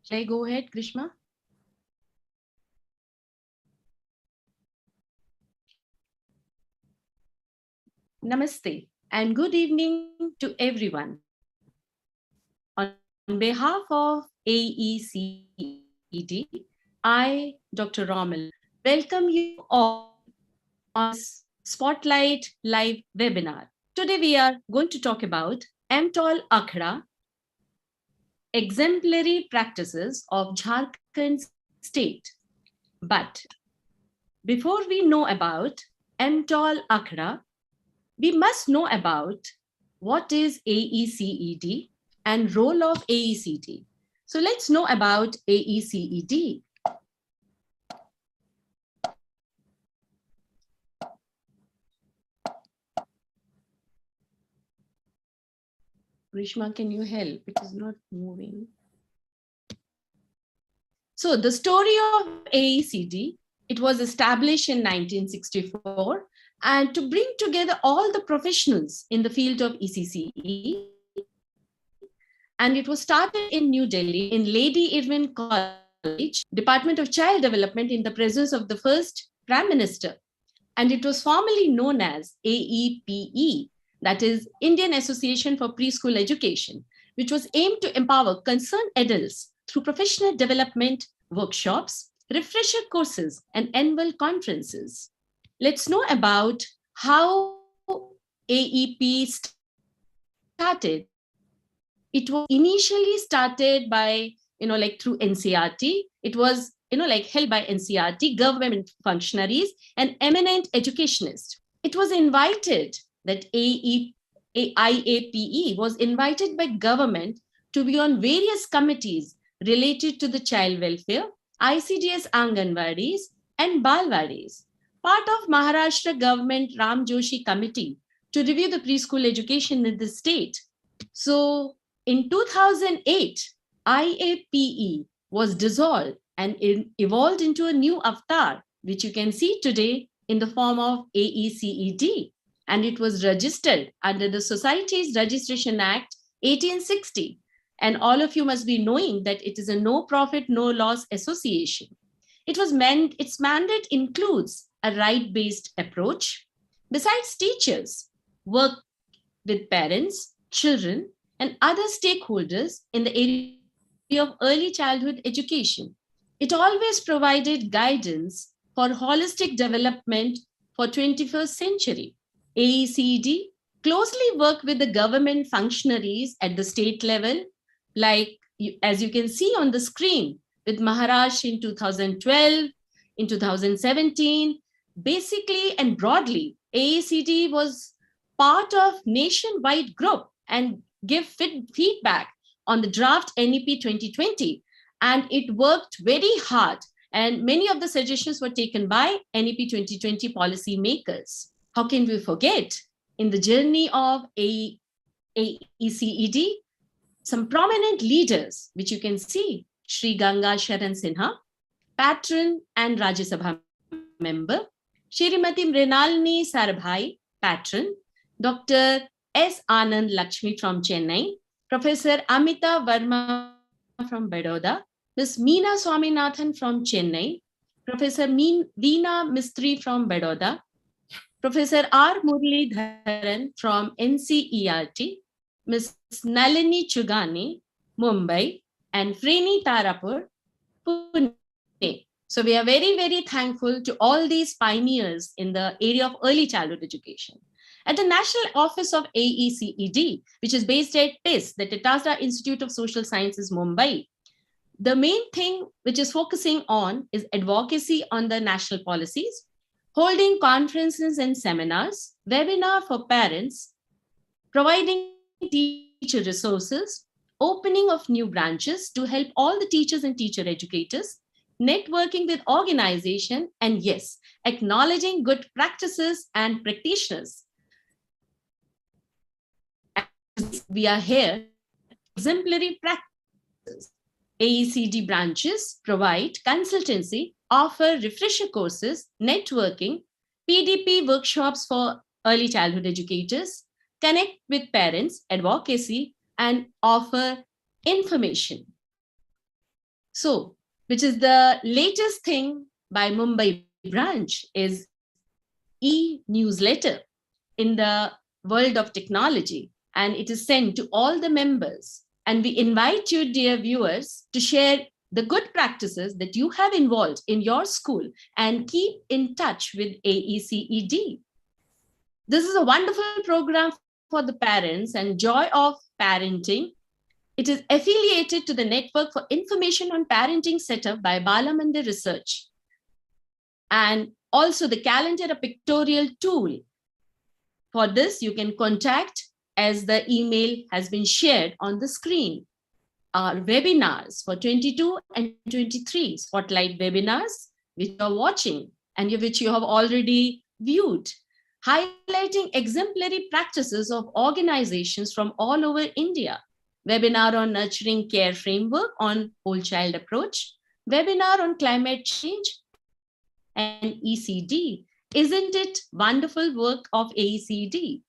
Shall I go ahead, Grishma? Namaste and good evening to everyone. On behalf of AECED, I, Dr. Romila, welcome you all on this Spotlight Live webinar. Today we are going to talk about MTOL Akhra, Exemplary Practices of Jharkhand State. But before we know about MTOL Akhra, we must know about what is AECED and role of AECD. So let's know about AECED. Grishma, can you help? It is not moving. So the story of AECD, it was established in 1964 and to bring together all the professionals in the field of ECCE. And it was started in New Delhi in Lady Irwin College, Department of Child Development, in the presence of the first Prime Minister. And it was formerly known as AEPE, that is Indian Association for Preschool Education, which was aimed to empower concerned adults through professional development workshops, refresher courses, and annual conferences. Let's know about how AEP started. It was initially started by, through NCERT. It was, held by NCERT, government functionaries, and eminent educationists. It was invited that IAPE was invited by government to be on various committees related to the child welfare, ICDS Anganwadis, and Balwadis. Part of Maharashtra government Ram Joshi committee to review the preschool education in the state. So in 2008, IAPE was dissolved and it evolved into a new avatar, which you can see today in the form of AECED. And it was registered under the Societies Registration Act 1860. And all of you must be knowing that it is a no profit, no loss association. Its mandate includes a right-based approach. Besides teachers, work with parents, children, and other stakeholders in the area of early childhood education. It always provided guidance for holistic development for 21st century. AECD closely worked with the government functionaries at the state level, like as you can see on the screen, with Maharashtra in 2012, in 2017. Basically and broadly, AECD was part of nationwide group and give feedback on the draft NEP 2020. And it worked very hard. And many of the suggestions were taken by NEP 2020 policy makers. How can we forget? In the journey of AECED, some prominent leaders, which you can see, Sri Ganga Sharan Sinha, patron and Rajya Sabha member, Shrimati Mrinalini Sarabhai, patron, Dr. S. Anand Lakshmi from Chennai, Professor Amita Verma from Baroda, Ms. Meena Swaminathan from Chennai, Professor Veena Mistry from Baroda, Professor R. Muralidharan from NCERT, Ms. Nalini Chugani, Mumbai, and Freni Tarapur, Pune. So we are very, very thankful to all these pioneers in the area of early childhood education. At the National Office of AECED, which is based at TIS, the Tata Institute of Social Sciences, Mumbai, the main thing which is focusing on is advocacy on the national policies, holding conferences and seminars, webinar for parents, providing teacher resources, opening of new branches to help all the teachers and teacher educators, networking with organization, and yes, acknowledging good practices and practitioners. As we are here, exemplary practices. AECD branches provide consultancy, offer refresher courses, networking, PDP workshops for early childhood educators, connect with parents, advocacy, and offer information. So, which is the latest thing by Mumbai branch is e-newsletter in the world of technology, and it is sent to all the members. And we invite you, dear viewers, to share the good practices that you have involved in your school and keep in touch with AECED. This is a wonderful program for the parents and joy of parenting. It is affiliated to the Network for Information on Parenting set up by Balamandir Research. And also the calendar, a pictorial tool. For this, you can contact as the email has been shared on the screen. Our webinars for 22 and 23 spotlight webinars, which you are watching and which you have already viewed, highlighting exemplary practices of organizations from all over India. Webinar on nurturing care framework on whole child approach, webinar on climate change and ECD. Isn't it wonderful work of AECD?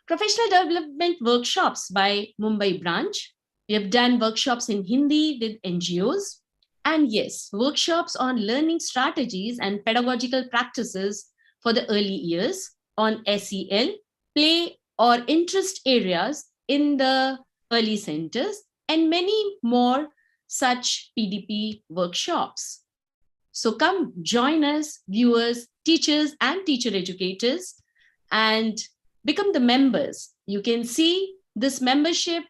Professional development workshops by Mumbai branch. We have done workshops in Hindi with NGOs. And yes, workshops on learning strategies and pedagogical practices for the early years on SEL, play or interest areas in the early centers, and many more such PDP workshops. So come join us, viewers, teachers, and teacher educators, and become the members. You can see this membership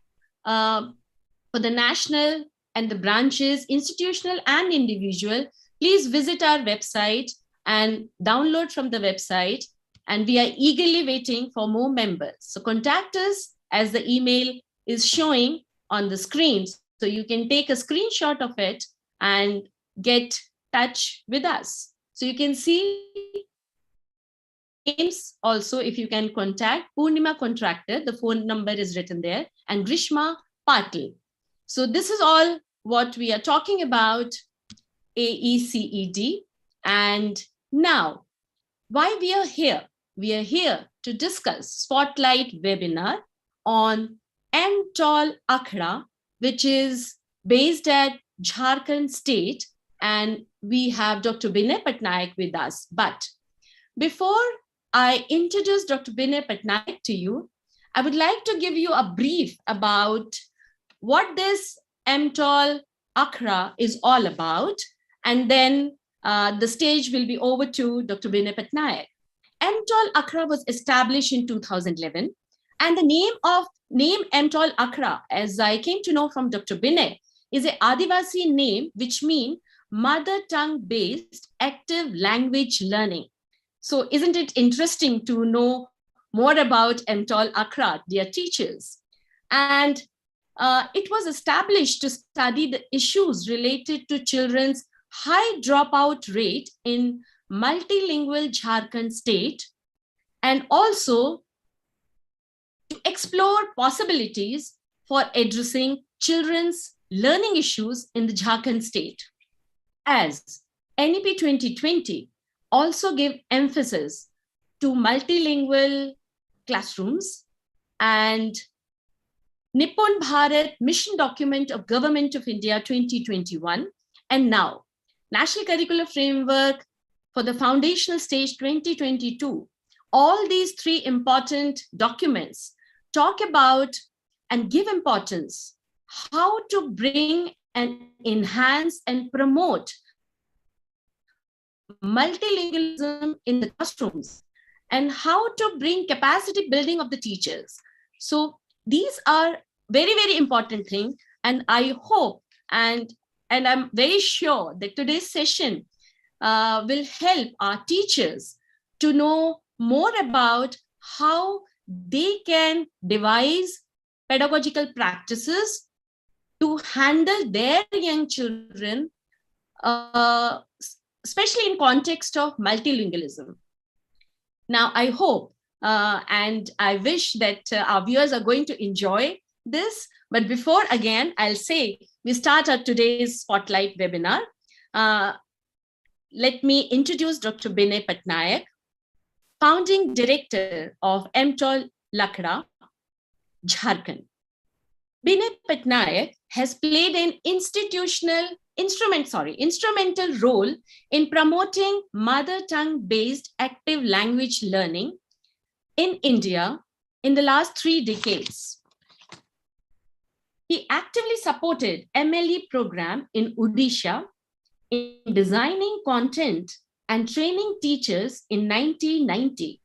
for the national and the branches, institutional and individual. Please visit our website and download from the website. And we are eagerly waiting for more members. So contact us as the email is showing on the screen. So you can take a screenshot of it and get touch with us. So you can see names also, if you can contact Purnima Contractor, the phone number is written there, and Grishma Patil. So this is all what we are talking about AECED. And now, why we are here? We are here to discuss Spotlight webinar on akhra, which is based at Jharkhand state, and we have Dr. Binay Pattnayak with us. But before I introduce Dr. Binay Pattnayak to you, I would like to give you a brief about what this akhra is all about, and then the stage will be over to Dr. Binay Pattnayak. akhra was established in 2011, and the name akhra, as I came to know from Dr. Binay, is a Adivasi name which means mother tongue based active language learning. So isn't it interesting to know more about akhra, dear teachers? And it was established to study the issues related to children's high dropout rate in multilingual Jharkhand state, and also to explore possibilities for addressing children's learning issues in the Jharkhand state. As NEP 2020 also gave emphasis to multilingual classrooms, and Nippon Bharat Mission Document of Government of India 2021, and now National Curricular Framework for the Foundational Stage 2022. All these three important documents talk about and give importance how to bring and enhance and promote multilingualism in the classrooms, and how to bring capacity building of the teachers. So these are very, very important things. And I hope and I'm very sure that today's session will help our teachers to know more about how they can devise pedagogical practices to handle their young children, uh, especially in context of multilingualism. Now, I hope and I wish that our viewers are going to enjoy this. But before, again, I'll say we start our today's Spotlight webinar. Let me introduce Dr. Binay Pattnayak, founding director of MTOL Lakhra, Jharkhand. Binay Pattnayak has played an instrumental role in promoting mother tongue-based active language learning in India in the last 3 decades. He actively supported MLE program in Odisha in designing content and training teachers in 1990.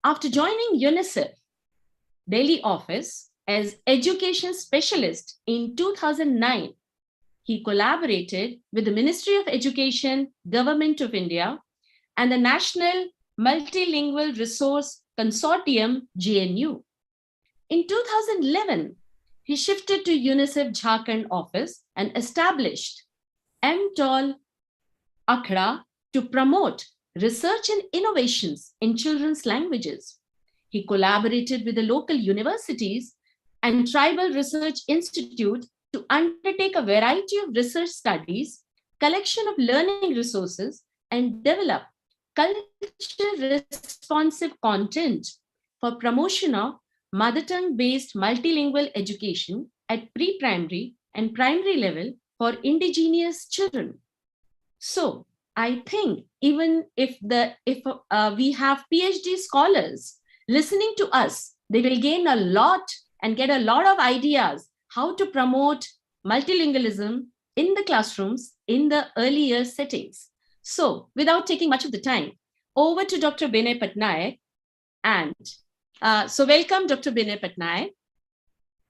After joining UNICEF Delhi office as education specialist in 2009, he collaborated with the Ministry of Education, Government of India, and the National Multilingual Resource Consortium, GNU. In 2011, he shifted to UNICEF Jharkhand office and established MTOL Akhra to promote research and innovations in children's languages. He collaborated with the local universities and Tribal Research Institute to undertake a variety of research studies, collection of learning resources, and develop culture-responsive content for promotion of mother tongue-based multilingual education at pre-primary and primary level for indigenous children. So I think even if we have PhD scholars listening to us, they will gain a lot and get a lot of ideas how to promote multilingualism in the classrooms in the earlier settings. So without taking much of the time, over to Dr. Binay Pattnayak. And so welcome, Dr. Binay Pattnayak,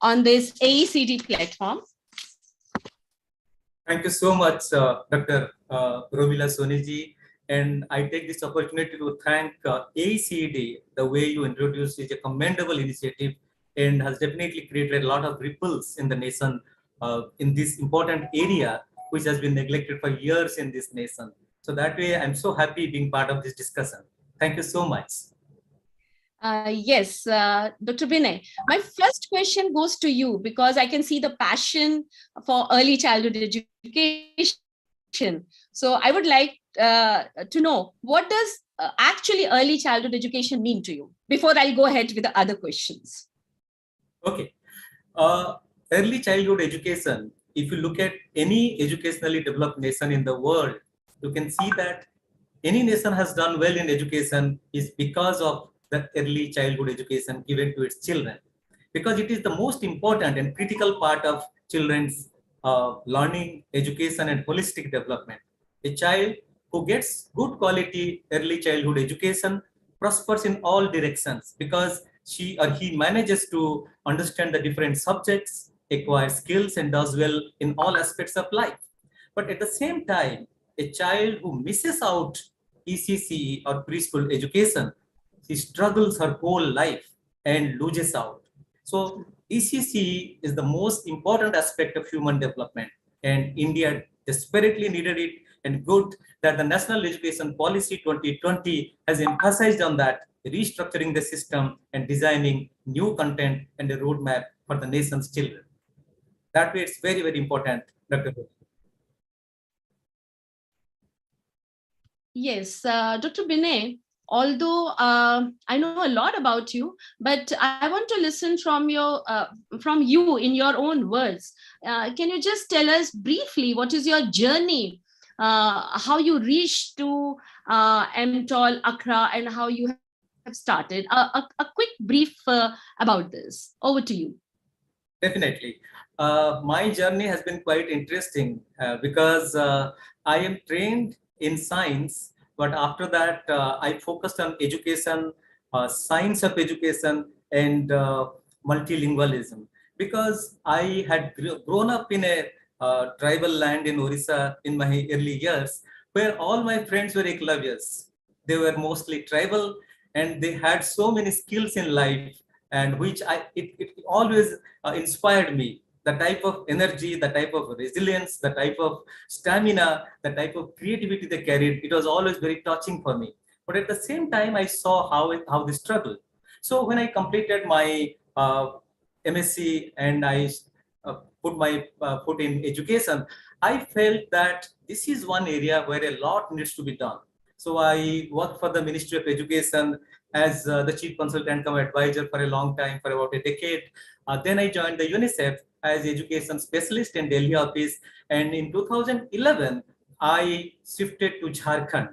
on this AECED platform. Thank you so much, Dr. Romila Soni ji. And I take this opportunity to thank AECED. The way you introduced is a commendable initiative and has definitely created a lot of ripples in the nation in this important area, which has been neglected for years in this nation. So that way, I'm so happy being part of this discussion. Thank you so much. Yes, Dr. Binay, my first question goes to you because I can see the passion for early childhood education. So I would like to know, what does actually early childhood education mean to you before I'll go ahead with the other questions? Okay. Early childhood education, if you look at any educationally developed nation in the world, you can see that any nation has done well in education is because of the early childhood education given to its children, because it is the most important and critical part of children's learning, education, and holistic development. A child who gets good quality early childhood education prospers in all directions because she or he manages to understand the different subjects, acquire skills, and does well in all aspects of life. But at the same time, a child who misses out ECCE or preschool education, she struggles her whole life and loses out. So ECCE is the most important aspect of human development, and India desperately needed it, and good that the National Education Policy 2020 has emphasized on that, restructuring the system and designing new content and a roadmap for the nation's children. That way it's very, very important, Dr. Yes, Dr. Binay, although I know a lot about you, but I want to listen from you in your own words. Can you just tell us briefly what is your journey, how you reached to MTOL Akhra, and how you have started? A quick brief about this. Over to you. Definitely. My journey has been quite interesting because I am trained in science, but after that, I focused on education, science of education, and multilingualism. Because I had grown up in a tribal land in Orissa in my early years, where all my friends were Ekalavyas. They were mostly tribal, and they had so many skills in life, and which it always inspired me. The type of energy, the type of resilience, the type of stamina, the type of creativity they carried, it was always very touching for me. But at the same time, I saw how they struggled. So when I completed my MSc and I put my foot in education, I felt that this is one area where a lot needs to be done. So I worked for the Ministry of Education as the chief consultant come advisor for a long time, for about a decade. Then I joined the UNICEF as education specialist in Delhi office. And in 2011, I shifted to Jharkhand.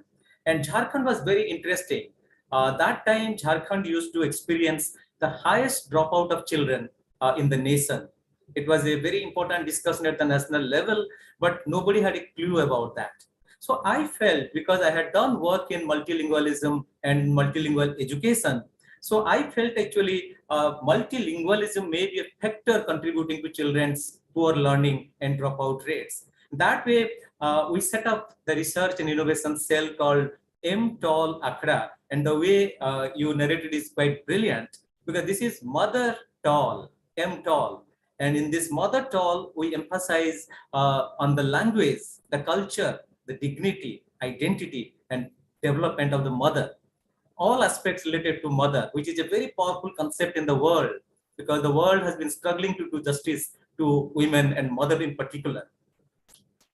And Jharkhand was very interesting. That time, Jharkhand used to experience the highest dropout of children in the nation. It was a very important discussion at the national level, but nobody had a clue about that. So I felt, because I had done work in multilingualism and multilingual education, so I felt actually multilingualism may be a factor contributing to children's poor learning and dropout rates. That way, we set up the research and innovation cell called M-Tall Akhra. And the way you narrated is quite brilliant, because this is Mother Tall, M-Tall. And in this Mother Tall, we emphasize on the language, the culture, the dignity, identity, and development of the mother. All aspects related to mother, which is a very powerful concept in the world, because the world has been struggling to do justice to women and mother in particular.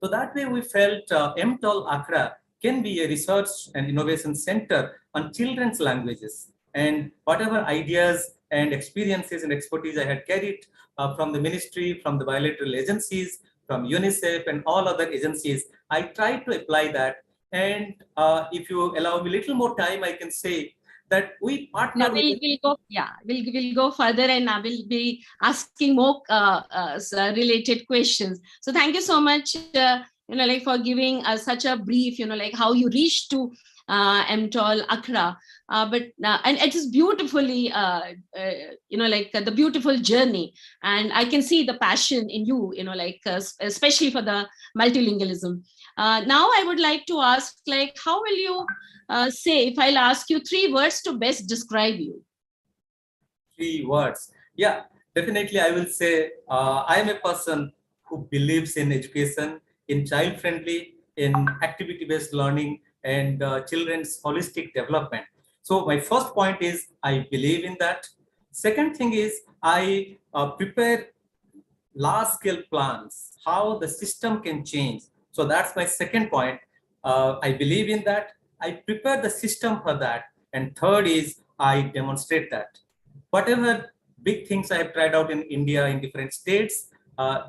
So that way we felt MTOL Accra can be a research and innovation center on children's languages. And whatever ideas and experiences and expertise I had carried from the ministry, from the bilateral agencies, from UNICEF and all other agencies, I tried to apply that. And if you allow me a little more time, I can say that we partner with... We'll go further, and I will be asking more related questions. So thank you so much, for giving such a brief, how you reached to MTOL Accra. And it is beautifully, the beautiful journey. And I can see the passion in you, especially for the multilingualism. Now I would like to ask, how will you say, if I'll ask you 3 words to best describe you? 3 words. Yeah, definitely I will say I am a person who believes in education, in child-friendly, in activity-based learning, and children's holistic development. So my first point is I believe in that. Second thing is I prepare large-scale plans, how the system can change. So that's my second point. I believe in that. I prepare the system for that. And third is I demonstrate that. Whatever big things I have tried out in India in different states,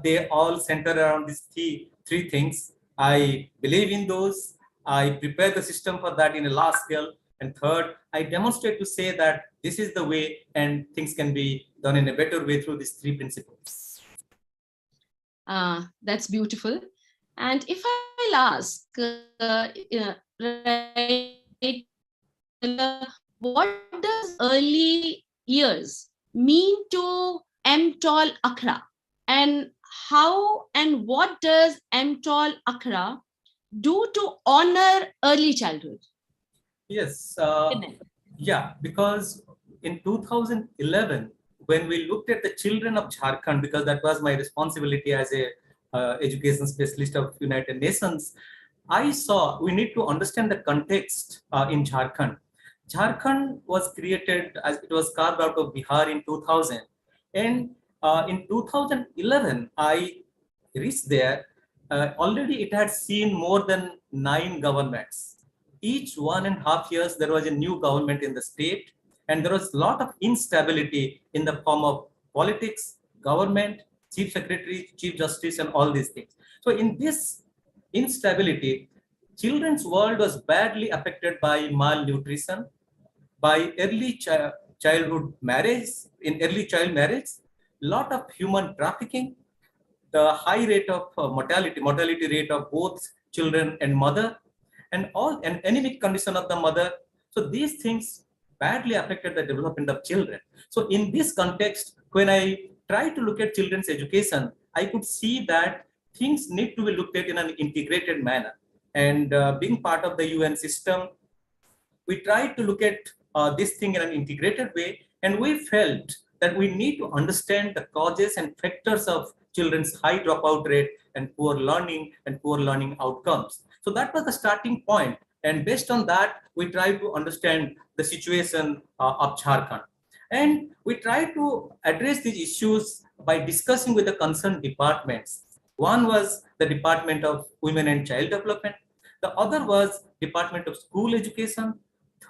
they all center around these three things. I believe in those. I prepare the system for that in a large scale. And third, I demonstrate to say that this is the way and things can be done in a better way through these 3 principles. That's beautiful. And if I'll ask, what does early years mean to MTOL Accra? And how and what does MTOL Accra do to honor early childhood? Yes. Yeah, because in 2011, when we looked at the children of Jharkhand, because that was my responsibility as a education specialist of United Nations, I saw we need to understand the context in Jharkhand. Jharkhand was created as it was carved out of Bihar in 2000. And in 2011, I reached there. Already it had seen more than 9 governments. Each 1.5 years, there was a new government in the state. And there was a lot of instability in the form of politics, government, chief secretary, chief justice, and all these things. So in this instability, children's world was badly affected by malnutrition, by early childhood marriage, in early child marriage, lot of human trafficking, the high rate of mortality rate of both children and mother, and all an anemic condition of the mother. So these things badly affected the development of children. So in this context, when I try to look at children's education, I could see that things need to be looked at in an integrated manner. And being part of the UN system, we tried to look at this thing in an integrated way, and we felt that we need to understand the causes and factors of children's high dropout rate and poor learning outcomes. So that was the starting point, and based on that, we tried to understand the situation of Jharkhand. And we tried to address these issues by discussing with the concerned departments. One was the Department of Women and Child Development. The other was Department of School Education.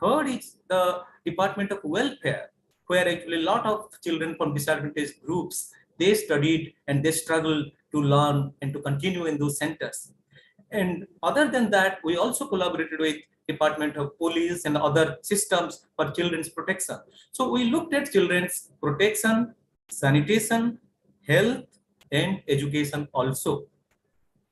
Third is the Department of Welfare, where actually a lot of children from disadvantaged groups, they studied and they struggled to learn and to continue in those centers. And other than that, we also collaborated with Department of Police and other systems for children's protection. So we looked at children's protection, sanitation, health, and education also.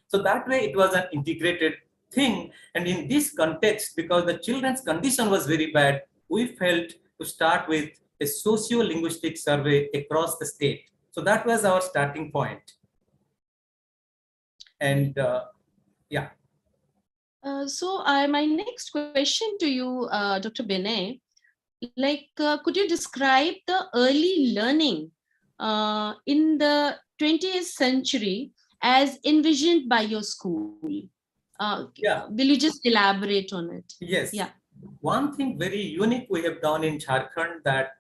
So that way it was an integrated thing. And in this context, because the children's condition was very bad, we felt to start with a socio-linguistic survey across the state. So that was our starting point. And yeah. So my next question to you, Dr. Binay, could you describe the early learning in the 20th century as envisioned by your school? Yeah. Will you just elaborate on it? Yes. Yeah. One thing very unique we have done in Jharkhand that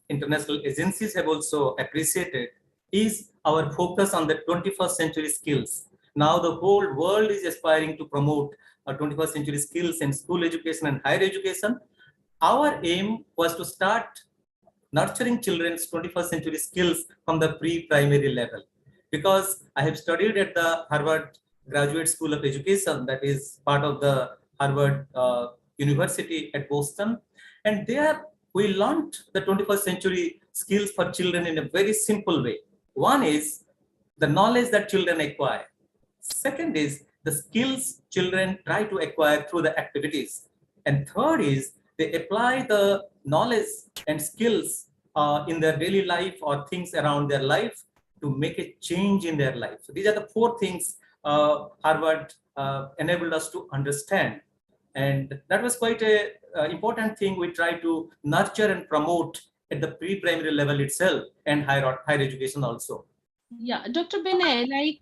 international agencies have also appreciated is our focus on the 21st century skills. Now the whole world is aspiring to promote 21st century skills in school education and higher education. Our aim was to start nurturing children's 21st century skills from the pre-primary level. Because I have studied at the Harvard Graduate School of Education, that is part of the Harvard University at Boston. And there we learned the 21st century skills for children in a very simple way. One is the knowledge that children acquire. Second is the skills children try to acquire through the activities. And third is they apply the knowledge and skills in their daily life or things around their life to make a change in their life. So these are the four things Harvard enabled us to understand. And that was quite a important thing we try to nurture and promote at the pre-primary level itself and higher education also. Yeah, Dr. Binay,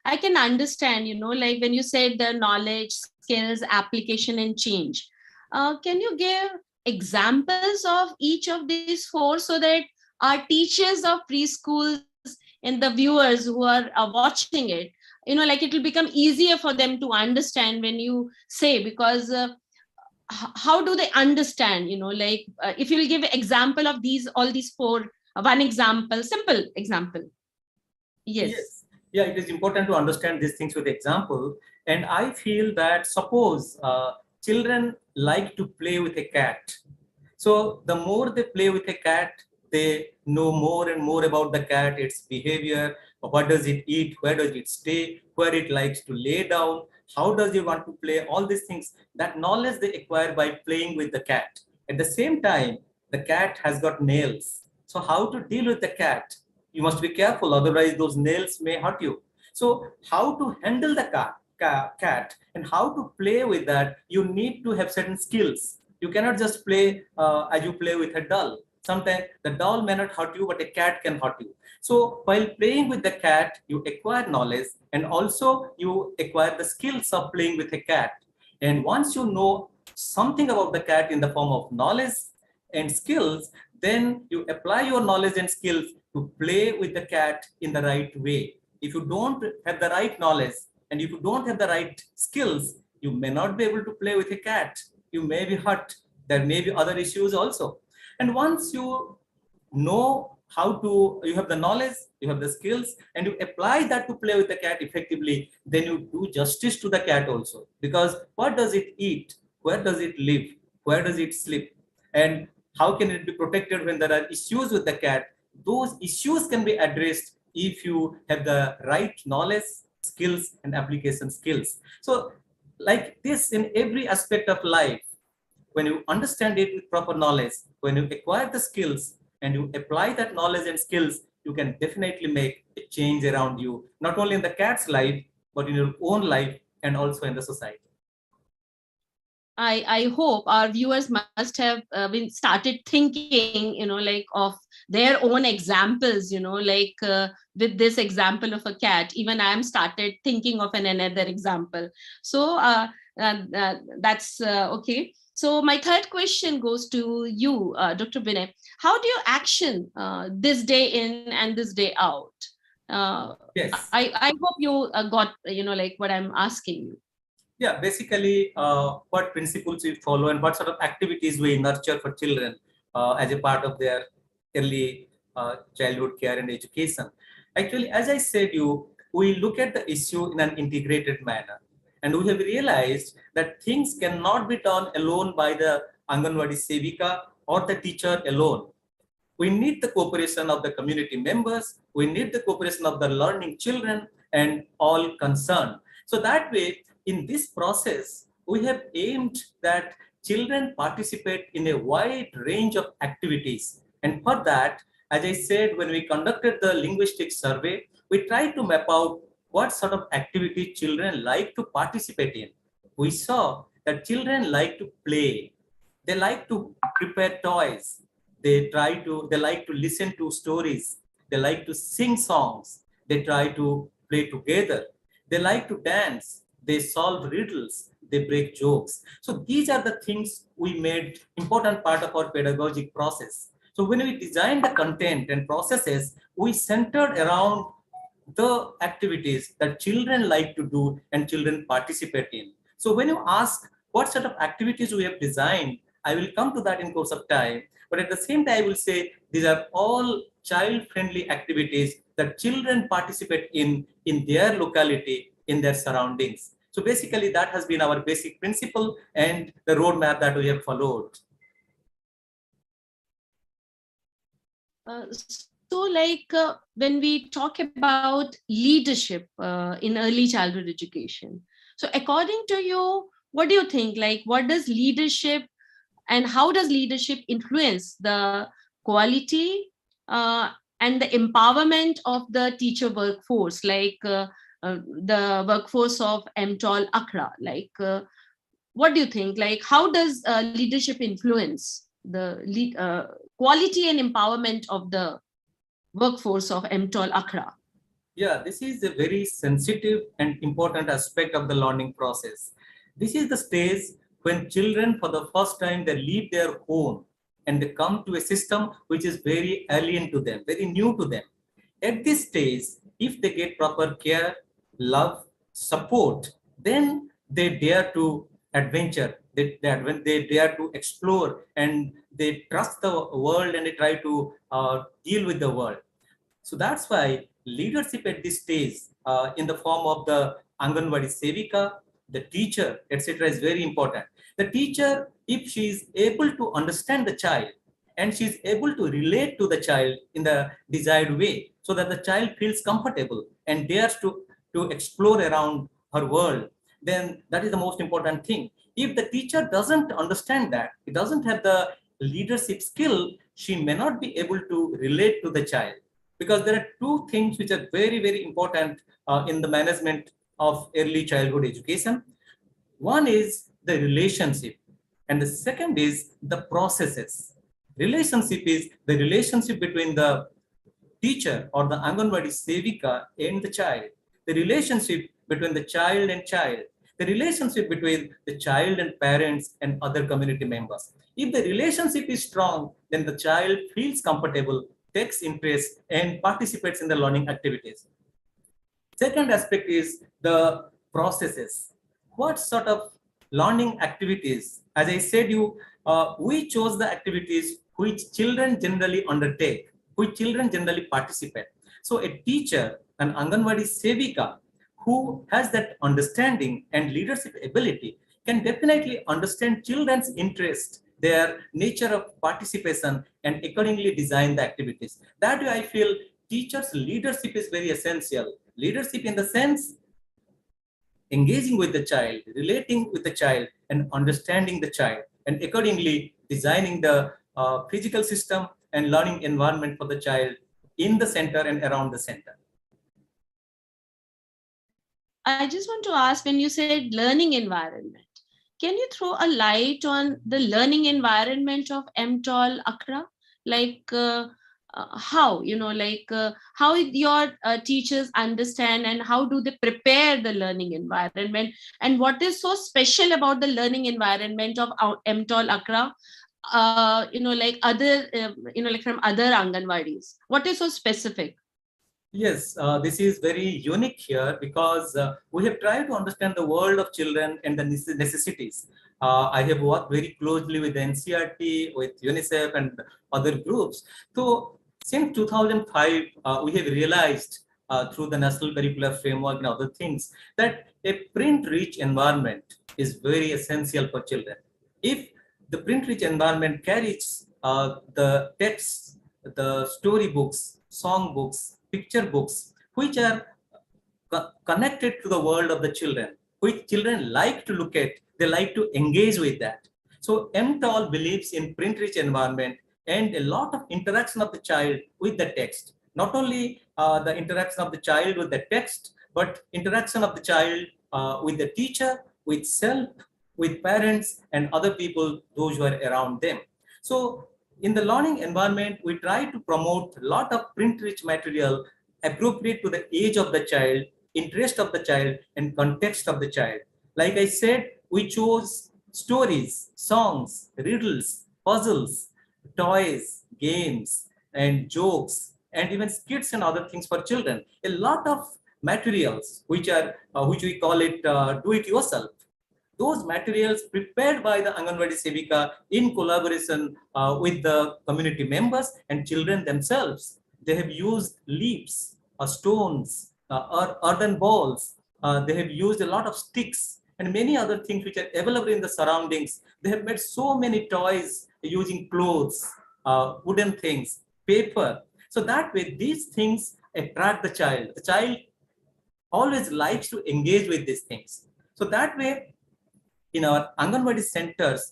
I can understand, when you said the knowledge, skills, application, and change. Can you give examples of each of these four so that our teachers of preschools and the viewers who are watching it, it will become easier for them to understand when you say, because how do they understand, if you will give an example of all these four, one example, simple example. Yes. Yeah, it is important to understand these things with example. And I feel that suppose children like to play with a cat. So the more they play with a cat, they know more and more about the cat, its behavior, what does it eat, where does it stay, where it likes to lay down, how does it want to play, all these things. That knowledge they acquire by playing with the cat. At the same time, the cat has got nails. So how to deal with the cat? You must be careful, otherwise those nails may hurt you. So how to handle the cat and how to play with that, you need to have certain skills. You cannot just play as you play with a doll. Sometimes the doll may not hurt you, but a cat can hurt you. So while playing with the cat, you acquire knowledge and also you acquire the skills of playing with a cat. And once you know something about the cat in the form of knowledge and skills, then you apply your knowledge and skills to play with the cat in the right way. If you don't have the right knowledge and if you don't have the right skills, you may not be able to play with a cat. You may be hurt. There may be other issues also. And once you know how to, you have the knowledge, you have the skills, and you apply that to play with the cat effectively, then you do justice to the cat also. Because what does it eat? Where does it live? Where does it sleep? And how can it be protected when there are issues with the cat? those issues can be addressed if you have the right knowledge, skills, and application skills. So like this in every aspect of life, when you understand it with proper knowledge, when you acquire the skills and you apply that knowledge and skills, you can definitely make a change around you, not only in the cat's life, but in your own life and also in the society. I hope our viewers must have been started thinking, like of their own examples, like with this example of a cat, even I am started thinking of another example. So that's okay. So my third question goes to you, Dr. Binay. How do you action this day in and this day out? Yes. I hope you got, like what I'm asking you. Yeah, basically, what principles we follow and what sort of activities we nurture for children as a part of their early childhood care and education. Actually, as I said, we look at the issue in an integrated manner, and we have realized that things cannot be done alone by the Anganwadi Sevika or the teacher alone. We need the cooperation of the community members. We need the cooperation of the learning children and all concerned. So that way, in this process, we have aimed that children participate in a wide range of activities. And for that, as I said, when we conducted the linguistic survey, we tried to map out what sort of activity children like to participate in. We saw that children like to play. They like to prepare toys. They like to listen to stories. They like to sing songs. They try to play together. They like to dance. They solve riddles. They break jokes. So these are the things we made important part of our pedagogic process. So when we designed the content and processes, we centered around the activities that children like to do and children participate in. So when you ask what sort of activities we have designed, I will come to that in course of time. But at the same time, I will say these are all child-friendly activities that children participate in their locality, in their surroundings. So basically, that has been our basic principle and the roadmap that we have followed. So like when we talk about leadership in early childhood education, so according to you, what do you think? Like, what does leadership and how does leadership influence the quality and the empowerment of the teacher workforce, like the workforce of MTOL Akhra? Like, what do you think? Like, how does leadership influence the quality and empowerment of the workforce of MTOL Akhra? Yeah, this is a very sensitive and important aspect of the learning process. This is the stage when children, for the first time, they leave their home and they come to a system which is very alien to them, very new to them. At this stage, if they get proper care, love, support, then they dare to adventure, they dare to explore, and they trust the world and they try to deal with the world. So that's why leadership at this stage in the form of the Anganwadi Sevika, the teacher, etc. is very important. The teacher, if she is able to understand the child and she is able to relate to the child in the desired way so that the child feels comfortable and dares to explore around her world, then that is the most important thing. If the teacher doesn't understand that, he doesn't have the leadership skill, she may not be able to relate to the child. Because there are two things which are very, very important in the management of early childhood education. One is the relationship, and the second is the processes. Relationship is the relationship between the teacher or the Anganwadi Sevika and the child, the relationship between the child and child, the relationship between the child and parents and other community members. If the relationship is strong, then the child feels comfortable, takes interest, and participates in the learning activities. Second aspect is the processes. What sort of learning activities? As I said, we chose the activities which children generally undertake, which children generally participate. So a teacher, an Anganwadi Sevika, who has that understanding and leadership ability can definitely understand children's interest their nature of participation, and accordingly design the activities. That way I feel teachers' leadership is very essential. Leadership in the sense engaging with the child, relating with the child, and understanding the child, and accordingly designing the physical system and learning environment for the child in the center and around the center. I just want to ask, when you said learning environment, can you throw a light on the learning environment of MTOL Akhra? Like how, how your teachers understand and how do they prepare the learning environment? And what is so special about the learning environment of MTOL Akhra? Like other, like from other Anganwadis? What is so specific? Yes, this is very unique here because we have tried to understand the world of children and the necessities. I have worked very closely with NCERT, with UNICEF and other groups. So since 2005, we have realized through the National Curricular Framework and other things that a print-rich environment is very essential for children. If the print-rich environment carries the texts, the storybooks, song books, picture books, which are connected to the world of the children, which children like to look at, they like to engage with that. So MTOL believes in print-rich environment and a lot of interaction of the child with the text. Not only the interaction of the child with the text, but interaction of the child with the teacher, with self, with parents and other people, those who are around them. So in the learning environment, we try to promote a lot of print-rich material appropriate to the age of the child, interest of the child, and context of the child. Like I said, we chose stories, songs, riddles, puzzles, toys, games, and jokes, and even skits and other things for children. A lot of materials which are which we call it do it yourself. Those materials prepared by the Anganwadi Sevika in collaboration with the community members and children themselves. They have used leaves, stones, or earthen balls. They have used a lot of sticks and many other things which are available in the surroundings. They have made so many toys using clothes, wooden things, paper. So that way, these things attract the child. The child always likes to engage with these things. So that way, in our Anganwadi centers,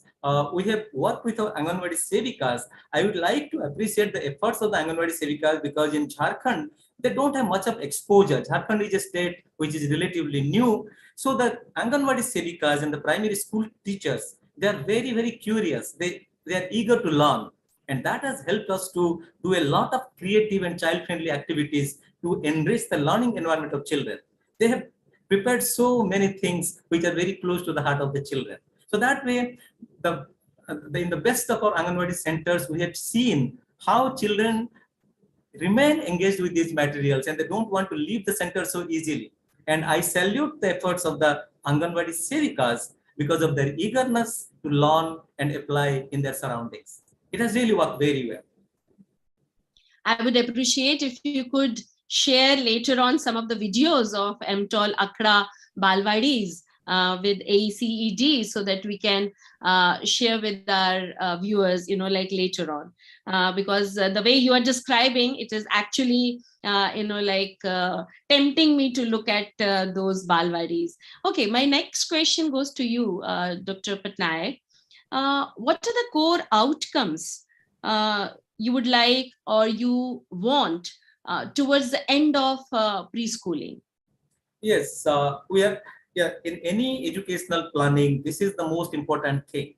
we have worked with our Anganwadi Sevikas. I would like to appreciate the efforts of the Anganwadi Sevikas because in Jharkhand, they don't have much of exposure. Jharkhand is a state which is relatively new. So the Anganwadi Sevikas and the primary school teachers, they are very, very curious. They are eager to learn. And that has helped us to do a lot of creative and child-friendly activities to enrich the learning environment of children. They have prepared so many things which are very close to the heart of the children. So that way, in the best of our Anganwadi centers, we have seen how children remain engaged with these materials and they don't want to leave the center so easily. And I salute the efforts of the Anganwadi Sevikas because of their eagerness to learn and apply in their surroundings. It has really worked very well. I would appreciate if you could share later on some of the videos of MTOL Akhra Balwadis with AECED so that we can share with our viewers, like later on. Because the way you are describing, it is actually, tempting me to look at those Balwadis. Okay, my next question goes to you, Dr. Pattnayak. What are the core outcomes you would like or you want towards the end of preschooling? Yes, we are in any educational planning. This is the most important thing.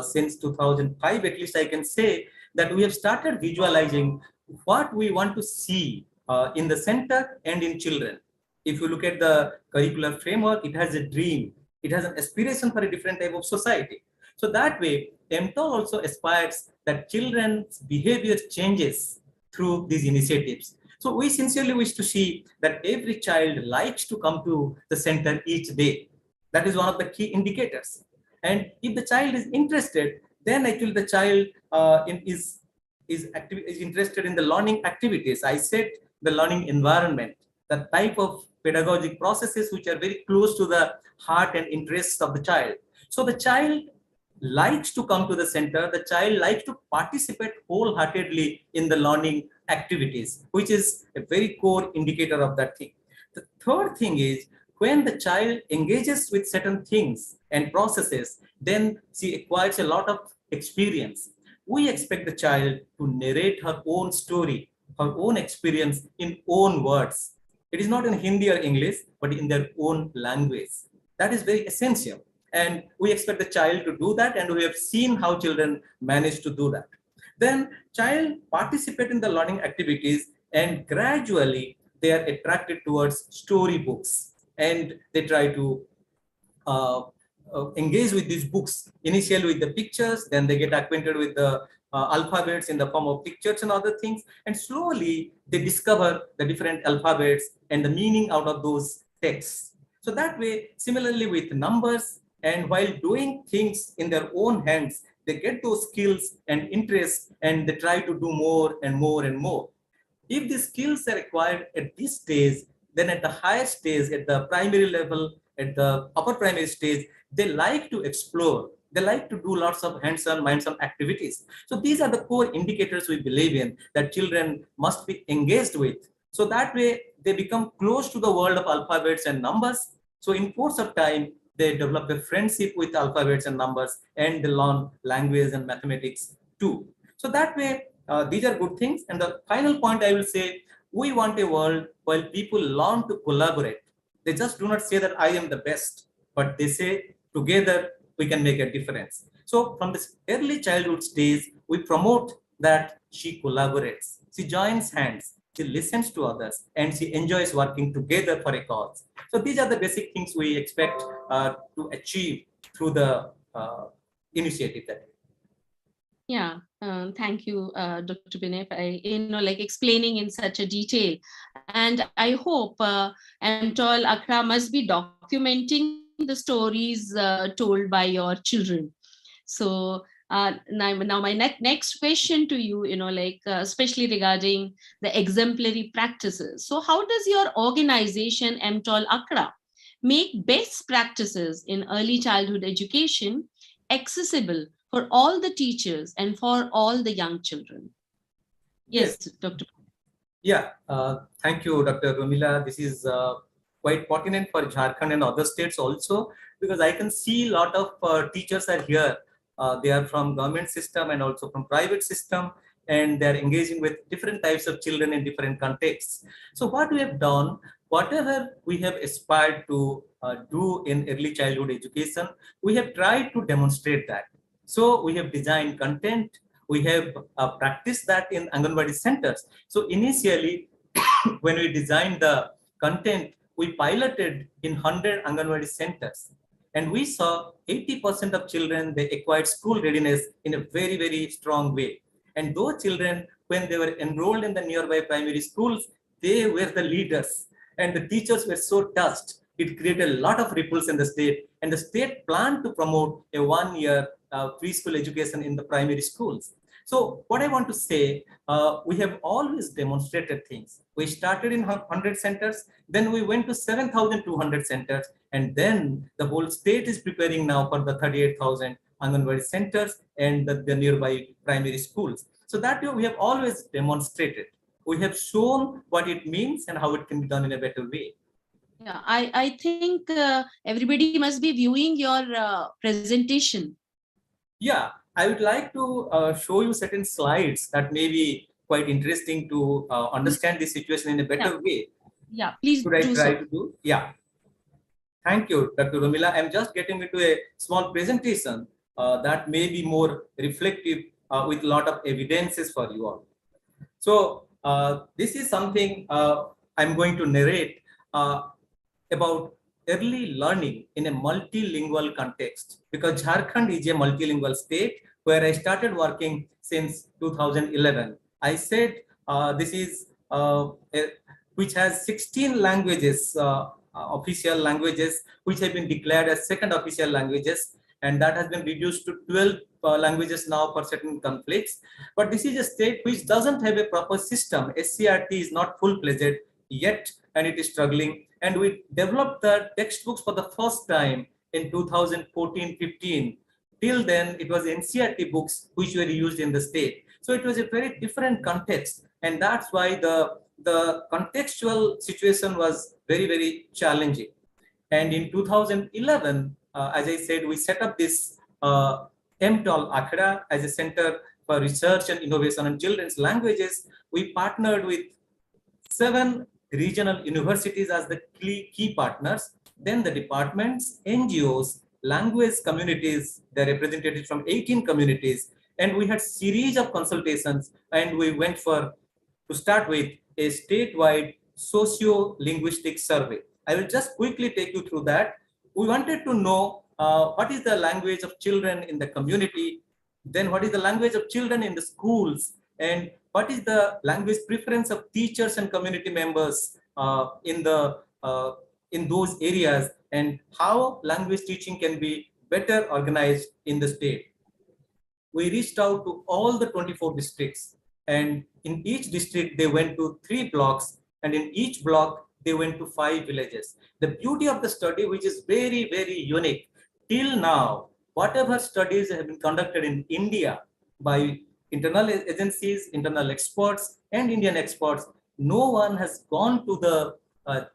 Since 2005, at least I can say that we have started visualizing what we want to see in the center and in children. If you look at the curricular framework, it has a dream. It has an aspiration for a different type of society. So that way, MTOL also aspires that children's behavior changes through these initiatives. So we sincerely wish to see that every child likes to come to the center each day. That is one of the key indicators. And if the child is interested, then actually the child is interested in the learning activities. I said the learning environment, the type of pedagogic processes which are very close to the heart and interests of the child. So the child likes to come to the center, the child likes to participate wholeheartedly in the learning activities, which is a very core indicator of that thing. The third thing is when the child engages with certain things and processes, then she acquires a lot of experience. We expect the child to narrate her own story, her own experience in own words. It is not in Hindi or English, but in their own language. That is very essential. And we expect the child to do that, and we have seen how children manage to do that. Then child participate in the learning activities, and gradually they are attracted towards storybooks, and they try to uh, engage with these books, initially with the pictures, then they get acquainted with the alphabets in the form of pictures and other things, and slowly they discover the different alphabets and the meaning out of those texts. So that way, similarly with numbers, and while doing things in their own hands, they get those skills and interests, and they try to do more and more and more. If the skills are acquired at this stage, then at the higher stage, at the primary level, at the upper primary stage, they like to explore. They like to do lots of hands-on, minds-on activities. So these are the core indicators we believe in that children must be engaged with. So that way, they become close to the world of alphabets and numbers. So in course of time, they develop a friendship with alphabets and numbers, and they learn language and mathematics too. So that way, these are good things. And the final point I will say, we want a world where people learn to collaborate. They just do not say that I am the best, but they say together we can make a difference. So from this early childhood stage, we promote that she collaborates, she joins hands, she listens to others, and she enjoys working together for a cause. So these are the basic things we expect to achieve through the initiative that. Yeah, thank you, Dr. Binay, for, like explaining in such a detail. And I hope MTOL Akhra must be documenting the stories told by your children. So now my next question to you, especially regarding the exemplary practices. So how does your organization MTOL Akhra make best practices in early childhood education accessible for all the teachers and for all the young children? Yes, Dr. Yeah, thank you, Dr. Romila. This is quite pertinent for Jharkhand and other states also, because I can see a lot of teachers are here. They are from government system and also from private system, and they are engaging with different types of children in different contexts. So what we have done, whatever we have aspired to do in early childhood education, we have tried to demonstrate that. So we have designed content, we have practiced that in Anganwadi centers. So initially, when we designed the content, we piloted in 100 Anganwadi centers. And we saw 80% of children, they acquired school readiness in a very, very strong way. And those children, when they were enrolled in the nearby primary schools, they were the leaders. And the teachers were so touched. It created a lot of ripples in the state. And the state planned to promote a one-year preschool education in the primary schools. So what I want to say, we have always demonstrated things. We started in 100 centers, then we went to 7,200 centers, and then the whole state is preparing now for the 38,000 Anganwadi centers and the nearby primary schools. So that way we have always demonstrated. We have shown what it means and how it can be done in a better way. Yeah, I think everybody must be viewing your presentation. Yeah, I would like to show you certain slides that may be quite interesting to understand the situation in a better way. Yeah, please Should I do try so. to do? Yeah. Thank you, Dr. Romila. I'm just getting into a small presentation that may be more reflective with a lot of evidences for you all. So this is something I'm going to narrate about early learning in a multilingual context, because Jharkhand is a multilingual state where I started working since 2011. I said this is which has 16 languages, official languages, which have been declared as second official languages, and that has been reduced to 12 languages now for certain conflicts. But this is a state which doesn't have a proper system. SCRT is not full-fledged yet, and it is struggling. And we developed the textbooks for the first time in 2014-15 Till then, it was NCERT books which were used in the state. So it was a very different context. And that's why the contextual situation was very, very challenging. And in 2011, as I said, we set up this MTOL Akhra as a center for research and innovation on children's languages. We partnered with 7 regional universities as the key partners. Then the departments, NGOs, language communities, they're represented from 18 communities. And we had series of consultations, and we went to start with a statewide socio-linguistic survey. I will just quickly take you through that. We wanted to know what is the language of children in the community, then what is the language of children in the schools, and what is the language preference of teachers and community members in those areas, and how language teaching can be better organized in the state. We reached out to all the 24 districts, and in each district they went to 3 blocks, and in each block they went to 5 villages. The beauty of the study, which is very, very unique, till now, whatever studies have been conducted in India by internal agencies, internal experts, and Indian experts, no one has gone to the